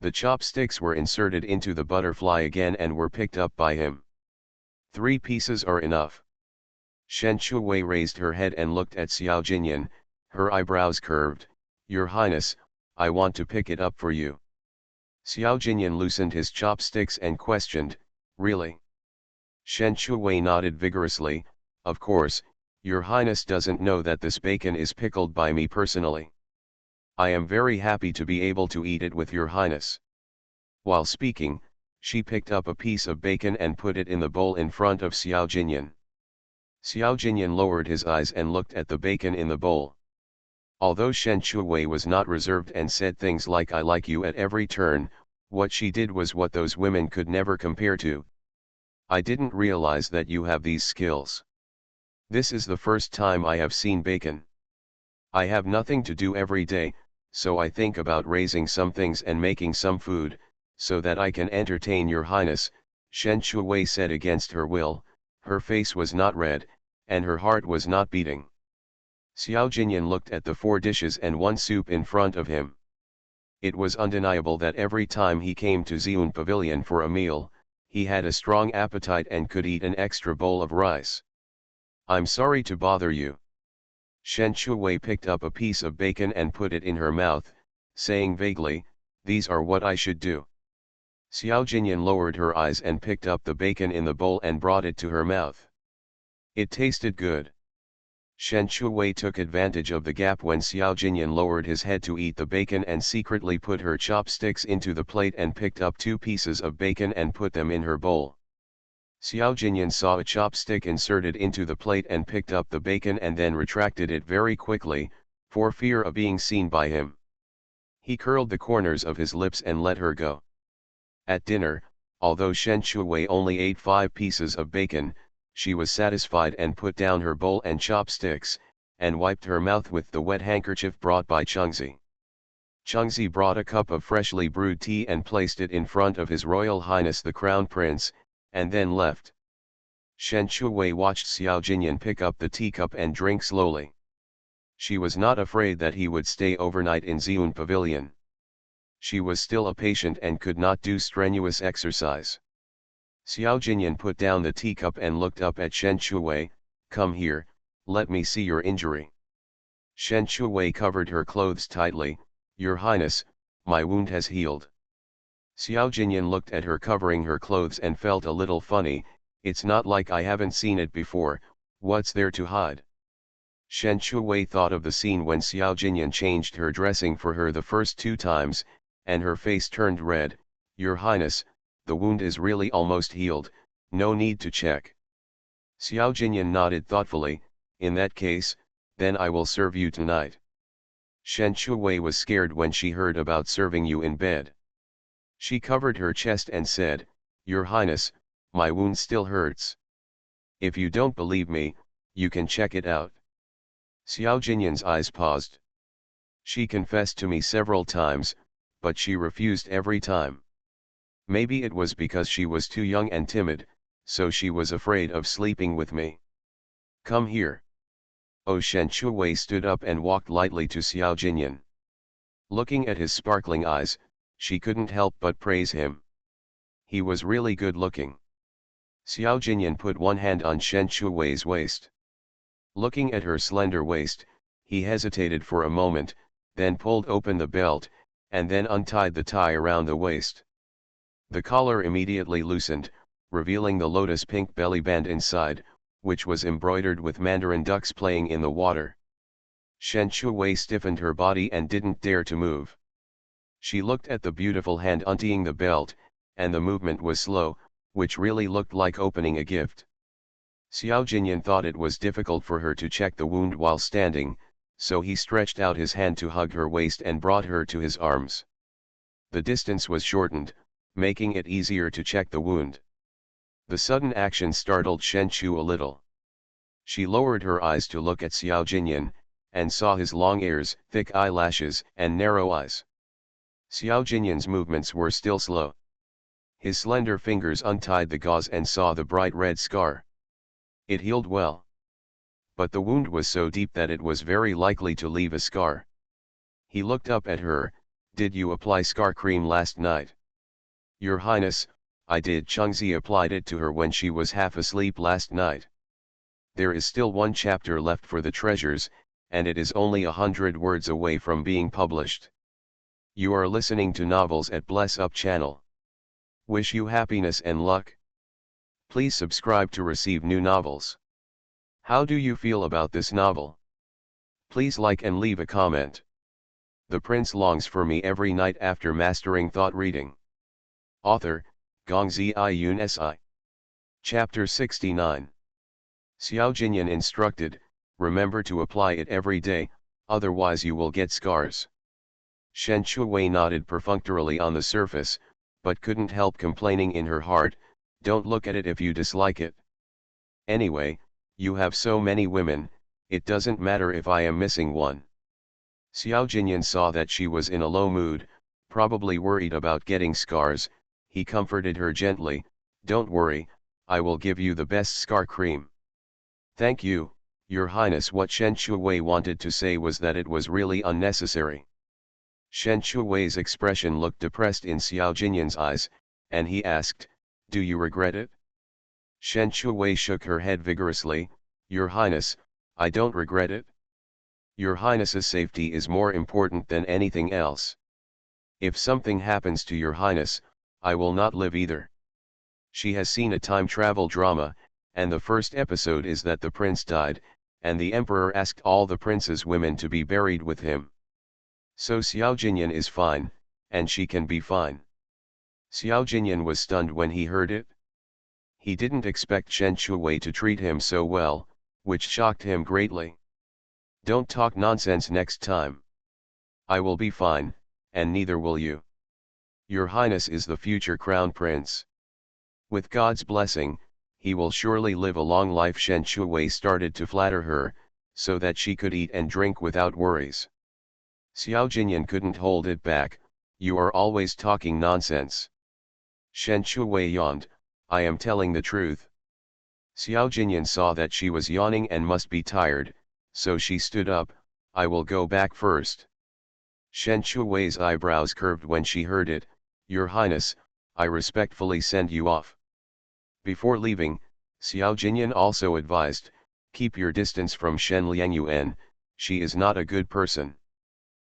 The chopsticks were inserted into the butterfly again and were picked up by him. 3 pieces are enough. Shen Shuwei raised her head and looked at Xiao Jinyan, her eyebrows curved. Your highness, I want to pick it up for you. Xiao Jinyan loosened his chopsticks and questioned, really? Shen Shuwei nodded vigorously, of course, your highness doesn't know that this bacon is pickled by me personally. I am very happy to be able to eat it with your highness. While speaking, she picked up a piece of bacon and put it in the bowl in front of Xiao Jinyan. Xiao Jinyan lowered his eyes and looked at the bacon in the bowl. Although Shen Shuwei was not reserved and said things like "I like you" at every turn, what she did was what those women could never compare to. I didn't realize that you have these skills. This is the first time I have seen bacon. I have nothing to do every day, so I think about raising some things and making some food, so that I can entertain your highness, Shen Shuwei said against her will. Her face was not red, and her heart was not beating. Xiao Jinyan looked at the 4 dishes and 1 soup in front of him. It was undeniable that every time he came to Xiun Pavilion for a meal, he had a strong appetite and could eat an extra bowl of rice. I'm sorry to bother you. Shen Shuwei picked up a piece of bacon and put it in her mouth, saying vaguely, these are what I should do. Xiao Jinyan lowered her eyes and picked up the bacon in the bowl and brought it to her mouth. It tasted good. Shen Shuwei took advantage of the gap when Xiao Jinyan lowered his head to eat the bacon and secretly put her chopsticks into the plate and picked up 2 pieces of bacon and put them in her bowl. Xiao Jinyan saw a chopstick inserted into the plate and picked up the bacon and then retracted it very quickly, for fear of being seen by him. He curled the corners of his lips and let her go. At dinner, although Shen Shuwei only ate 5 pieces of bacon, she was satisfied and put down her bowl and chopsticks, and wiped her mouth with the wet handkerchief brought by Chengzi. Chengzi brought a cup of freshly brewed tea and placed it in front of His Royal Highness the Crown Prince, and then left. Shen Shuwei watched Xiao Jinyan pick up the teacup and drink slowly. She was not afraid that he would stay overnight in Xiun Pavilion. She was still a patient and could not do strenuous exercise. Xiao Jinyan put down the teacup and looked up at Shen Shuwei, come here, let me see your injury. Shen Shuwei covered her clothes tightly, your highness, my wound has healed. Xiao Jinyan looked at her covering her clothes and felt a little funny, it's not like I haven't seen it before, what's there to hide? Shen Shuwei thought of the scene when Xiao Jinyan changed her dressing for her the first 2 times, and her face turned red, your highness, the wound is really almost healed, no need to check. Xiao Jinyan nodded thoughtfully, in that case, then I will serve you tonight. Shen Shuwei was scared when she heard about serving you in bed. She covered her chest and said, your highness, my wound still hurts. If you don't believe me, you can check it out. Xiao Jinyan's eyes paused. She confessed to me several times, but she refused every time. Maybe it was because she was too young and timid, so she was afraid of sleeping with me. Come here. Oh, Shen Shuwei stood up and walked lightly to Xiao Jinyan. Looking at his sparkling eyes, she couldn't help but praise him. He was really good looking. Xiao Jinyan put one hand on Shen Shuwei's waist. Looking at her slender waist, he hesitated for a moment, then pulled open the belt, and then untied the tie around the waist. The collar immediately loosened, revealing the lotus pink belly band inside, which was embroidered with mandarin ducks playing in the water. Shen Shuwei stiffened her body and didn't dare to move. She looked at the beautiful hand untying the belt, and the movement was slow, which really looked like opening a gift. Xiao Jinyan thought it was difficult for her to check the wound while standing, so he stretched out his hand to hug her waist and brought her to his arms. The distance was shortened, making it easier to check the wound. The sudden action startled Shen Shu a little. She lowered her eyes to look at Xiao Jinyan, and saw his long ears, thick eyelashes, and narrow eyes. Xiao Jinyan's movements were still slow. His slender fingers untied the gauze and saw the bright red scar. It healed well. But the wound was so deep that it was very likely to leave a scar. He looked up at her, did you apply scar cream last night? Your Highness, I did. Chengzi applied it to her when she was half asleep last night. There is still 1 chapter left for the treasures, and it is only 100 words away from being published. You are listening to Novels at Bless Up channel. Wish you happiness and luck. Please subscribe to receive new novels. How do you feel about this novel? Please like and leave a comment. The prince longs for me every night after mastering thought reading. Author, Gongzi Yun Si. Chapter 69. Xiao Jinyan instructed, remember to apply it every day, otherwise you will get scars. Shen Chuwei nodded perfunctorily on the surface, but couldn't help complaining in her heart, don't look at it if you dislike it. Anyway, you have so many women, it doesn't matter if I am missing one. Xiao Jinyan saw that she was in a low mood, probably worried about getting scars. He comforted her gently, don't worry, I will give you the best scar cream. Thank you, Your Highness. What Shen Chuwei wanted to say was that it was really unnecessary. Shen Chuwei's expression looked depressed in Xiao Jinyan's eyes, and he asked, do you regret it? Shen Chuwei shook her head vigorously, Your Highness, I don't regret it. Your Highness's safety is more important than anything else. If something happens to Your Highness, I will not live either. She has seen a time travel drama, and the first episode is that the prince died, and the emperor asked all the prince's women to be buried with him. So Xiao Jinyan is fine, and she can be fine. Xiao Jinyan was stunned when he heard it. He didn't expect Shen Chuwei to treat him so well, which shocked him greatly. Don't talk nonsense next time. I will be fine, and neither will you. Your Highness is the future crown prince. With God's blessing, he will surely live a long life. Shen Chuwei started to flatter her, so that she could eat and drink without worries. Xiao Jinyan couldn't hold it back, you are always talking nonsense. Shen Chuwei yawned, I am telling the truth. Xiao Jinyan saw that she was yawning and must be tired, so she stood up, I will go back first. Shen Chuwei's eyebrows curved when she heard it, Your Highness, I respectfully send you off. Before leaving, Xiao Jinyan also advised, keep your distance from Shen Liangyuan, she is not a good person.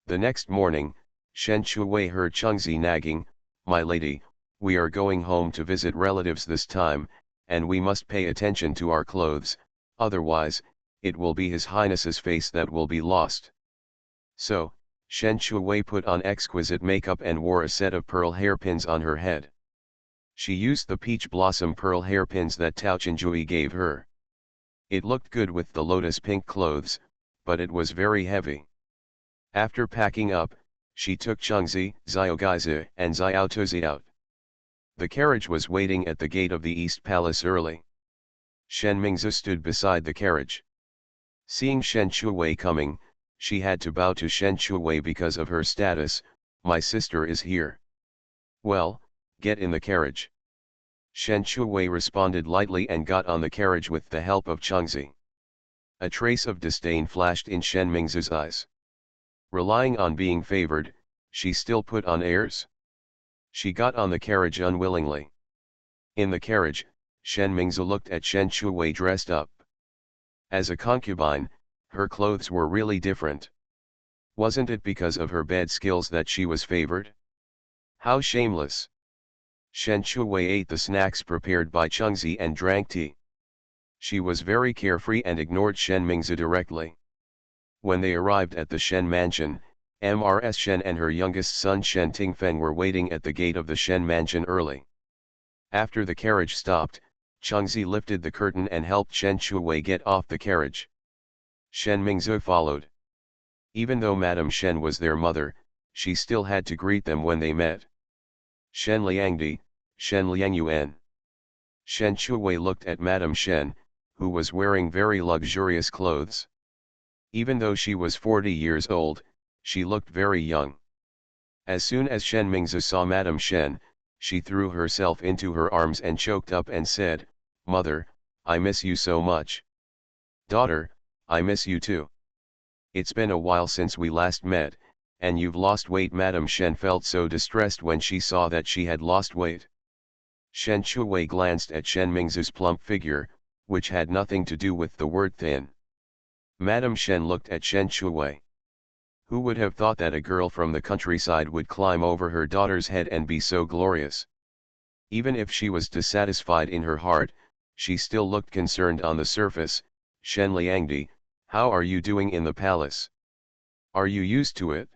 The next morning, Shen Chuwei heard Chengzi nagging, my lady, we are going home to visit relatives this time, and we must pay attention to our clothes, otherwise, it will be His Highness's face that will be lost. So, Shen Chuwei put on exquisite makeup and wore a set of pearl hairpins on her head. She used the peach blossom pearl hairpins that Tao Chenjui gave her. It looked good with the lotus pink clothes, but it was very heavy. After packing up, she took Chengzi, Xiaogaizi and Xiaotozi out. The carriage was waiting at the gate of the East Palace early. Shen Mingzi stood beside the carriage. Seeing Shen Chuwei coming, she had to bow to Shen Chuwei because of her status, my sister is here. Well, get in the carriage. Shen Chuwei responded lightly and got on the carriage with the help of Chengzi. A trace of disdain flashed in Shen Mingzi's eyes. Relying on being favored, she still put on airs. She got on the carriage unwillingly. In the carriage, Shen Mingzi looked at Shen Chuwei dressed up. As a concubine, her clothes were really different. Wasn't it because of her bed skills that she was favored? How shameless! Shen Chuwei ate the snacks prepared by Chengzi and drank tea. She was very carefree and ignored Shen Mingzi directly. When they arrived at the Shen mansion, Mrs. Shen and her youngest son Shen Tingfeng were waiting at the gate of the Shen mansion early. After the carriage stopped, Chengzi lifted the curtain and helped Shen Chuwei get off the carriage. Shen Mingzi followed. Even though Madame Shen was their mother, she still had to greet them when they met. Shen Liangdi, Shen Liangyuan. Shen Chuwei looked at Madame Shen, who was wearing very luxurious clothes. Even though she was 40 years old, she looked very young. As soon as Shen Mingzi saw Madame Shen, she threw herself into her arms and choked up and said, Mother, I miss you so much. Daughter, I miss you too. It's been a while since we last met, and you've lost weight. Madame Shen felt so distressed when she saw that she had lost weight. Shen Chuwei glanced at Shen Mingzi's plump figure, which had nothing to do with the word thin. Madame Shen looked at Shen Chuwei. Who would have thought that a girl from the countryside would climb over her daughter's head and be so glorious? Even if she was dissatisfied in her heart, she still looked concerned on the surface. "Shen Liangdi, how are you doing in the palace? Are you used to it?"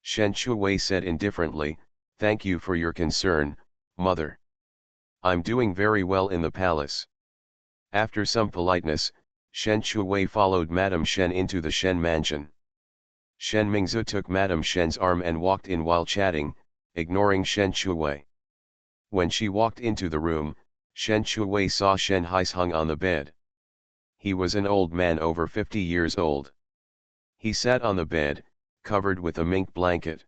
Shen Shuwei said indifferently, "Thank you for your concern, mother. I'm doing very well in the palace." After some politeness, Shen Shuwei followed Madame Shen into the Shen mansion. Shen Mingzu took Madame Shen's arm and walked in while chatting, ignoring Shen Shuwei. When she walked into the room, Shen Shuwei saw Shen Haisheng on the bed. He was an old man over 50 years old. He sat on the bed, covered with a mink blanket.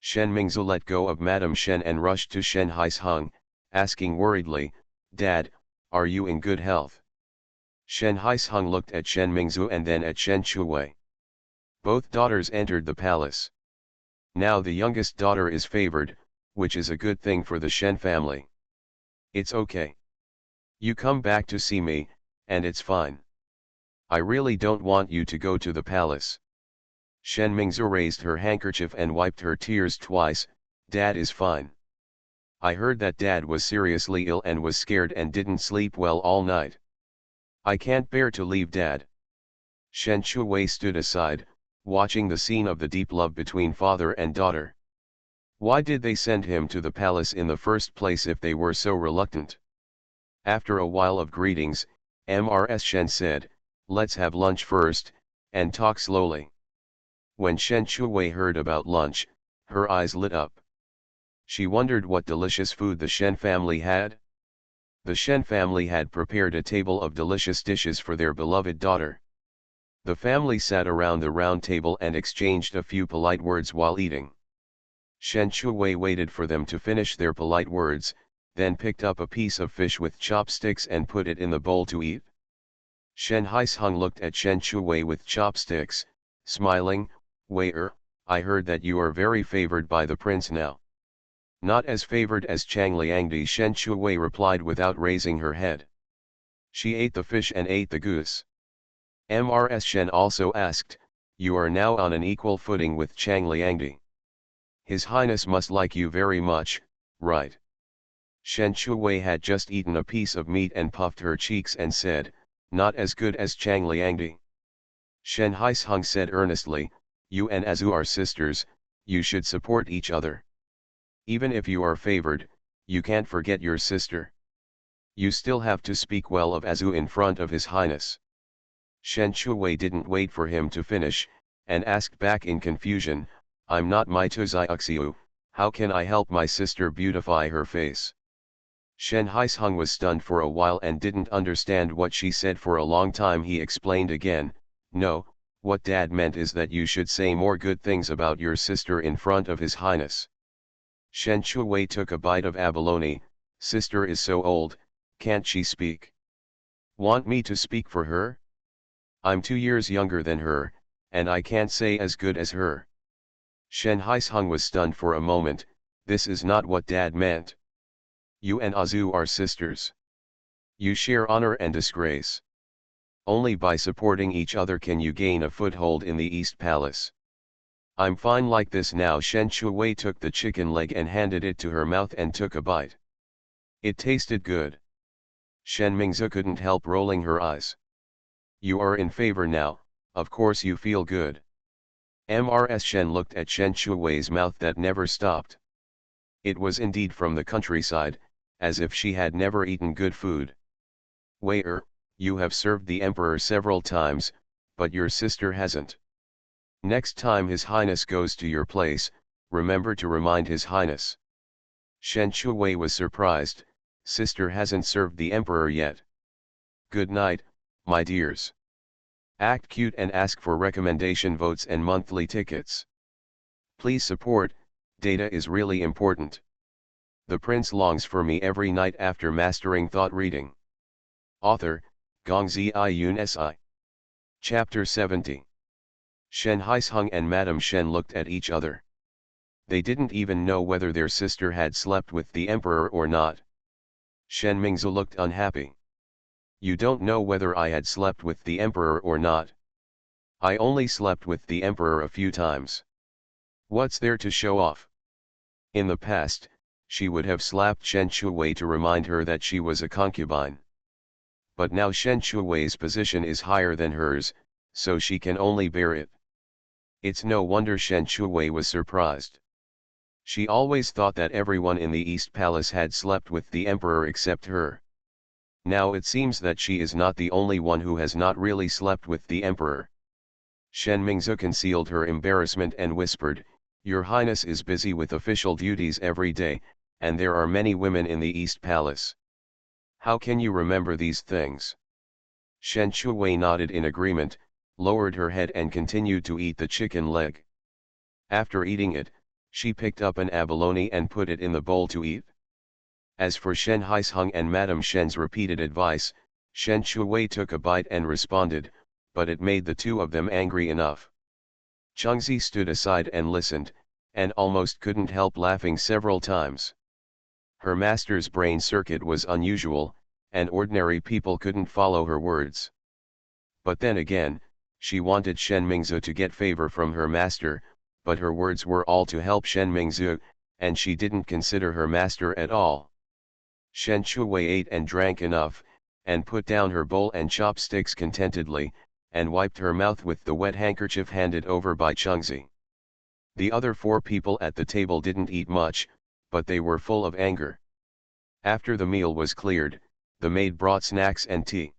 Shen Mingzu let go of Madame Shen and rushed to Shen Haisheng, asking worriedly, "Dad, are you in good health?" Shen Haisheng looked at Shen Mingzu and then at Shen Shuwei. Both daughters entered the palace. Now the youngest daughter is favored, which is a good thing for the Shen family. "It's okay. You come back to see me, and it's fine. I really don't want you to go to the palace." Shen Mingzu raised her handkerchief and wiped her tears twice. "Dad is fine. I heard that Dad was seriously ill and was scared and didn't sleep well all night. I can't bear to leave Dad." Shen Shuwei stood aside, watching the scene of the deep love between father and daughter. Why did they send him to the palace in the first place if they were so reluctant? After a while of greetings, Mrs. Shen said, "Let's have lunch first, and talk slowly." When Shen Shuwei heard about lunch, her eyes lit up. She wondered what delicious food the Shen family had. The Shen family had prepared a table of delicious dishes for their beloved daughter. The family sat around the round table and exchanged a few polite words while eating. Shen Shuwei waited for them to finish their polite words, then picked up a piece of fish with chopsticks and put it in the bowl to eat. Shen Haisheng looked at Shen Shuwei with chopsticks, smiling, "Waiter, I heard that you are very favored by the prince now." "Not as favored as Chang Liangdi," Shen Shuwei replied without raising her head. She ate the fish and ate the goose. Mrs. Shen also asked, "You are now on an equal footing with Chang Liangdi. His Highness must like you very much, right?" Shen Shuwei had just eaten a piece of meat and puffed her cheeks and said, "Not as good as Chang Liangdi." Shen Haisheng said earnestly, "You and Azu are sisters, you should support each other. Even if you are favored, you can't forget your sister. You still have to speak well of Azu in front of His Highness." Shen Shuwei didn't wait for him to finish, and asked back in confusion, "I'm not Maitozai Uxiu, how can I help my sister beautify her face?" Shen Haisheng was stunned for a while and didn't understand what she said. For a long time he explained again, "No, what Dad meant is that you should say more good things about your sister in front of His Highness." Shen Shuwei took a bite of abalone. "Sister is so old, can't she speak? Want me to speak for her? I'm 2 years younger than her, and I can't say as good as her." Shen Haisheng was stunned for a moment. "This is not what Dad meant. You and Azu are sisters. You share honor and disgrace. Only by supporting each other can you gain a foothold in the East Palace. I'm fine like this now." Shen Shuwei took the chicken leg and handed it to her mouth and took a bite. It tasted good. Shen Mingzu couldn't help rolling her eyes. "You are in favor now, of course you feel good." Mrs. Shen looked at Shen Shuwei's mouth that never stopped. It was indeed from the countryside, as if she had never eaten good food. "Waiter, you have served the emperor several times, but your sister hasn't. Next time His Highness goes to your place, remember to remind His Highness." Shen Shuwei was surprised. "Sister hasn't served the emperor yet. Good night, my dears. Act cute and ask for recommendation votes and monthly tickets. Please support, data is really important. The prince longs for me every night after mastering thought reading." Author, Gongzi Yun Si. Chapter 70. Shen Haisheng and Madame Shen looked at each other. They didn't even know whether their sister had slept with the emperor or not. Shen Mingzu looked unhappy. "You don't know whether I had slept with the emperor or not?" I only slept with the emperor a few times. What's there to show off? In the past, she would have slapped Shen Shuwei to remind her that she was a concubine. But now Shen Shuwei's position is higher than hers, so she can only bear it. It's no wonder Shen Shuwei was surprised. She always thought that everyone in the East Palace had slept with the emperor except her. Now it seems that she is not the only one who has not really slept with the emperor. Shen Mingzu concealed her embarrassment and whispered, "Your Highness is busy with official duties every day, and there are many women in the East Palace. How can you remember these things?" Shen Shuwei nodded in agreement, lowered her head and continued to eat the chicken leg. After eating it, she picked up an abalone and put it in the bowl to eat. As for Shen Haisheng and Madame Shen's repeated advice, Shen Shuwei took a bite and responded, but it made the two of them angry enough. Chengzi stood aside and listened, and almost couldn't help laughing several times. Her master's brain circuit was unusual, and ordinary people couldn't follow her words. But then again, she wanted Shen Mingzu to get favor from her master, but her words were all to help Shen Mingzu, and she didn't consider her master at all. Shen Shuwei ate and drank enough, and put down her bowl and chopsticks contentedly, and wiped her mouth with the wet handkerchief handed over by Chengzi. The other 4 people at the table didn't eat much, but they were full of anger. After the meal was cleared, the maid brought snacks and tea.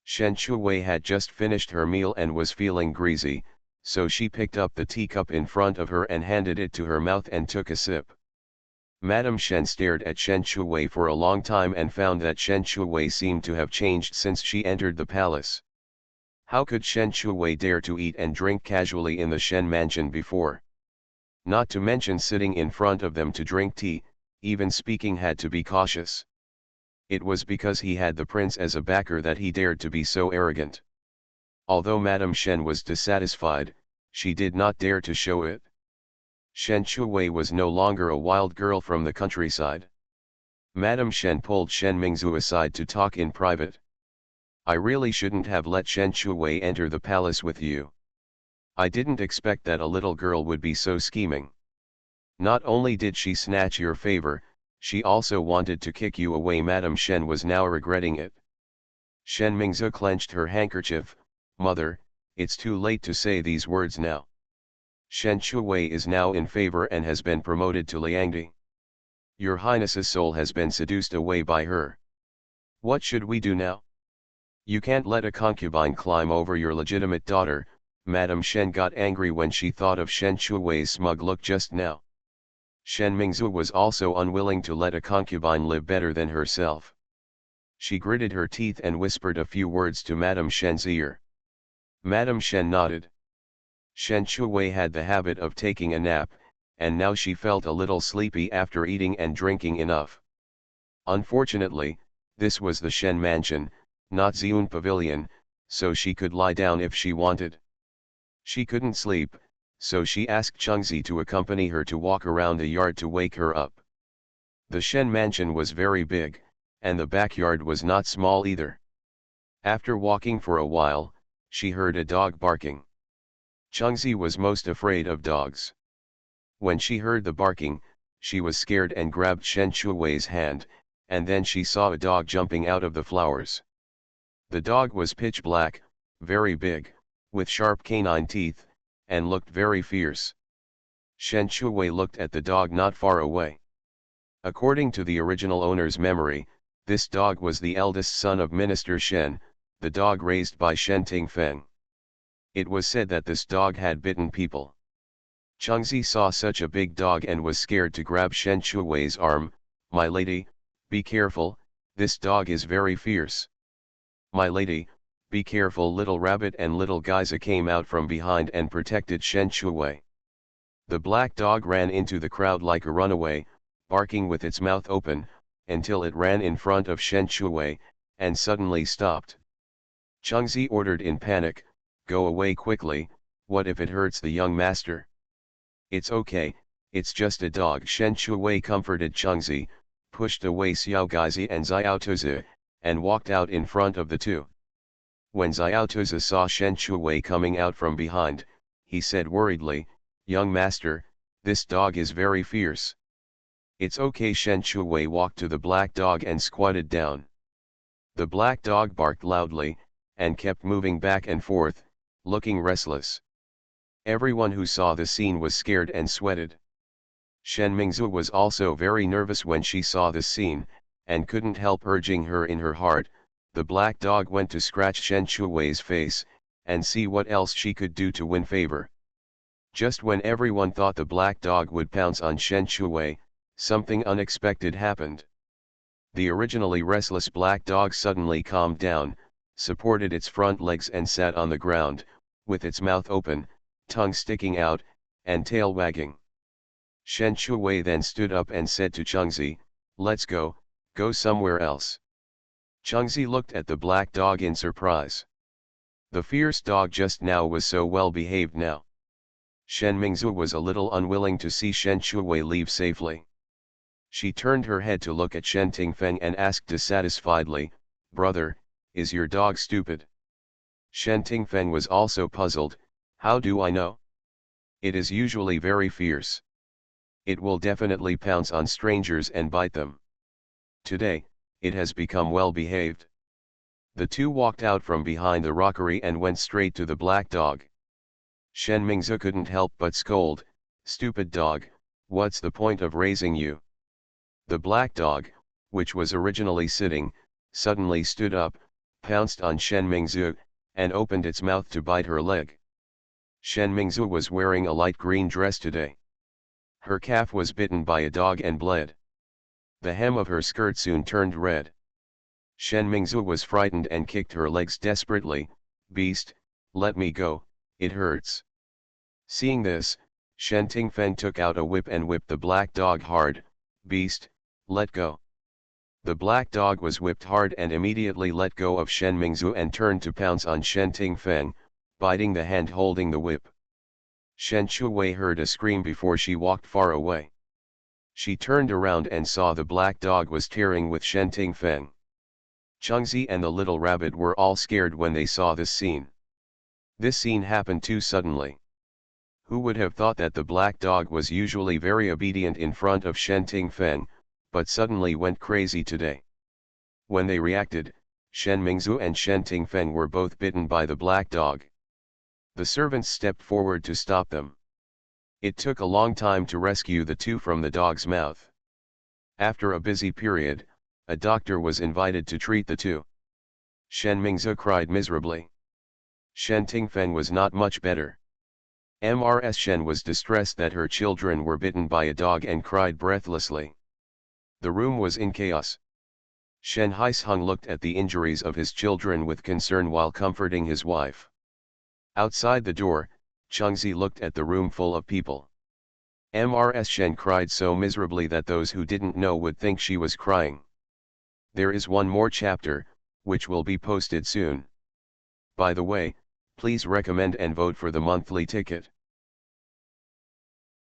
Shen Shuwei had just finished her meal and was feeling greasy, so she picked up the teacup in front of her and handed it to her mouth and took a sip. Madame Shen stared at Shen Shuwei for a long time and found that Shen Shuwei seemed to have changed since she entered the palace. How could Shen Shuwei dare to eat and drink casually in the Shen mansion before? Not to mention sitting in front of them to drink tea, even speaking had to be cautious. It was because he had the prince as a backer that he dared to be so arrogant. Although Madame Shen was dissatisfied, she did not dare to show it. Shen Shuwei was no longer a wild girl from the countryside. Madame Shen pulled Shen Mingzu aside to talk in private. "I really shouldn't have let Shen Shuwei enter the palace with you. I didn't expect that a little girl would be so scheming. Not only did she snatch your favor, she also wanted to kick you away." Madame Shen was now regretting it. Shen Mingzu clenched her handkerchief. "Mother, it's too late to say these words now. Shen Shuwei is now in favor and has been promoted to Liangdi. Your Highness's soul has been seduced away by her. What should we do now? You can't let a concubine climb over your legitimate daughter." Madame Shen got angry when she thought of Shen Shuwei's smug look just now. Shen Mingzu was also unwilling to let a concubine live better than herself. She gritted her teeth and whispered a few words to Madame Shen's ear. Madame Shen nodded. Shen Shuwei had the habit of taking a nap, and now she felt a little sleepy after eating and drinking enough. Unfortunately, this was the Shen mansion, not Xiun Pavilion, so she could lie down if she wanted. She couldn't sleep, so she asked Chengzi to accompany her to walk around the yard to wake her up. The Shen mansion was very big, and the backyard was not small either. After walking for a while, she heard a dog barking. Chengzi was most afraid of dogs. When she heard the barking, she was scared and grabbed Shen Shuwei's hand, and then she saw a dog jumping out of the flowers. The dog was pitch black, very big, with sharp canine teeth, and looked very fierce. Shen Shuwei looked at the dog not far away. According to the original owner's memory, this dog was the eldest son of Minister Shen, the dog raised by Shen Tingfeng. It was said that this dog had bitten people. Chengzi saw such a big dog and was scared to grab Shen Shuwei's arm. "My lady, be careful, this dog is very fierce." "My lady, be careful." Little Rabbit and Little Geyser came out from behind and protected Shen Shuwei. The black dog ran into the crowd like a runaway, barking with its mouth open, until it ran in front of Shen Shuwei, and suddenly stopped. Chengzi ordered in panic, "Go away quickly, what if it hurts the young master?" "It's okay, it's just a dog." Shen Shuwei comforted Chengzi, pushed away Xiao Geizi and Xiao Tuzi, and walked out in front of the two. When Xiaotuzi saw Shen Shuwei coming out from behind, he said worriedly, "Young master, this dog is very fierce." "It's okay." Shen Shuwei walked to the black dog and squatted down. The black dog barked loudly, and kept moving back and forth, looking restless. Everyone who saw the scene was scared and sweated. Shen Mingzu was also very nervous when she saw the scene, and couldn't help urging her in her heart. The black dog went to scratch Shen Shuwei's face, and see what else she could do to win favor. Just when everyone thought the black dog would pounce on Shen Shuwei, something unexpected happened. The originally restless black dog suddenly calmed down, supported its front legs and sat on the ground, with its mouth open, tongue sticking out, and tail wagging. Shen Shuwei then stood up and said to Chengzi, "Let's go somewhere else." Chengzi looked at the black dog in surprise. The fierce dog just now was so well behaved now. Shen Mingzu was a little unwilling to see Shen Shuwei leave safely. She turned her head to look at Shen Tingfeng and asked dissatisfiedly, "Brother, is your dog stupid?" Shen Tingfeng was also puzzled. "How do I know? It is usually very fierce. It will definitely pounce on strangers and bite them. Today, it has become well behaved." The two walked out from behind the rockery and went straight to the black dog. Shen Mingzu couldn't help but scold, "Stupid dog, what's the point of raising you?" The black dog, which was originally sitting, suddenly stood up, pounced on Shen Mingzu, and opened its mouth to bite her leg. Shen Mingzu was wearing a light green dress today. Her calf was bitten by a dog and bled. The hem of her skirt soon turned red. Shen Mingzu was frightened and kicked her legs desperately. "Beast, let me go, it hurts." Seeing this, Shen Tingfeng took out a whip and whipped the black dog hard. "Beast, let go." The black dog was whipped hard and immediately let go of Shen Mingzu and turned to pounce on Shen Tingfeng, biting the hand holding the whip. Shen Shuwei heard a scream before she walked far away. She turned around and saw the black dog was tearing with Shen Tingfeng. Chengzi and the little rabbit were all scared when they saw this scene. This scene happened too suddenly. Who would have thought that the black dog was usually very obedient in front of Shen Tingfeng, but suddenly went crazy today? When they reacted, Shen Mingzu and Shen Tingfeng were both bitten by the black dog. The servants stepped forward to stop them. It took a long time to rescue the two from the dog's mouth. After a busy period, a doctor was invited to treat the two. Shen Mingzu cried miserably. Shen Tingfeng was not much better. Ms. Shen was distressed that her children were bitten by a dog and cried breathlessly. The room was in chaos. Shen Haisheng looked at the injuries of his children with concern while comforting his wife. Outside the door, Chengzi looked at the room full of people. Ms. Shen cried so miserably that those who didn't know would think she was crying. There is one more chapter, which will be posted soon. By the way, please recommend and vote for the monthly ticket.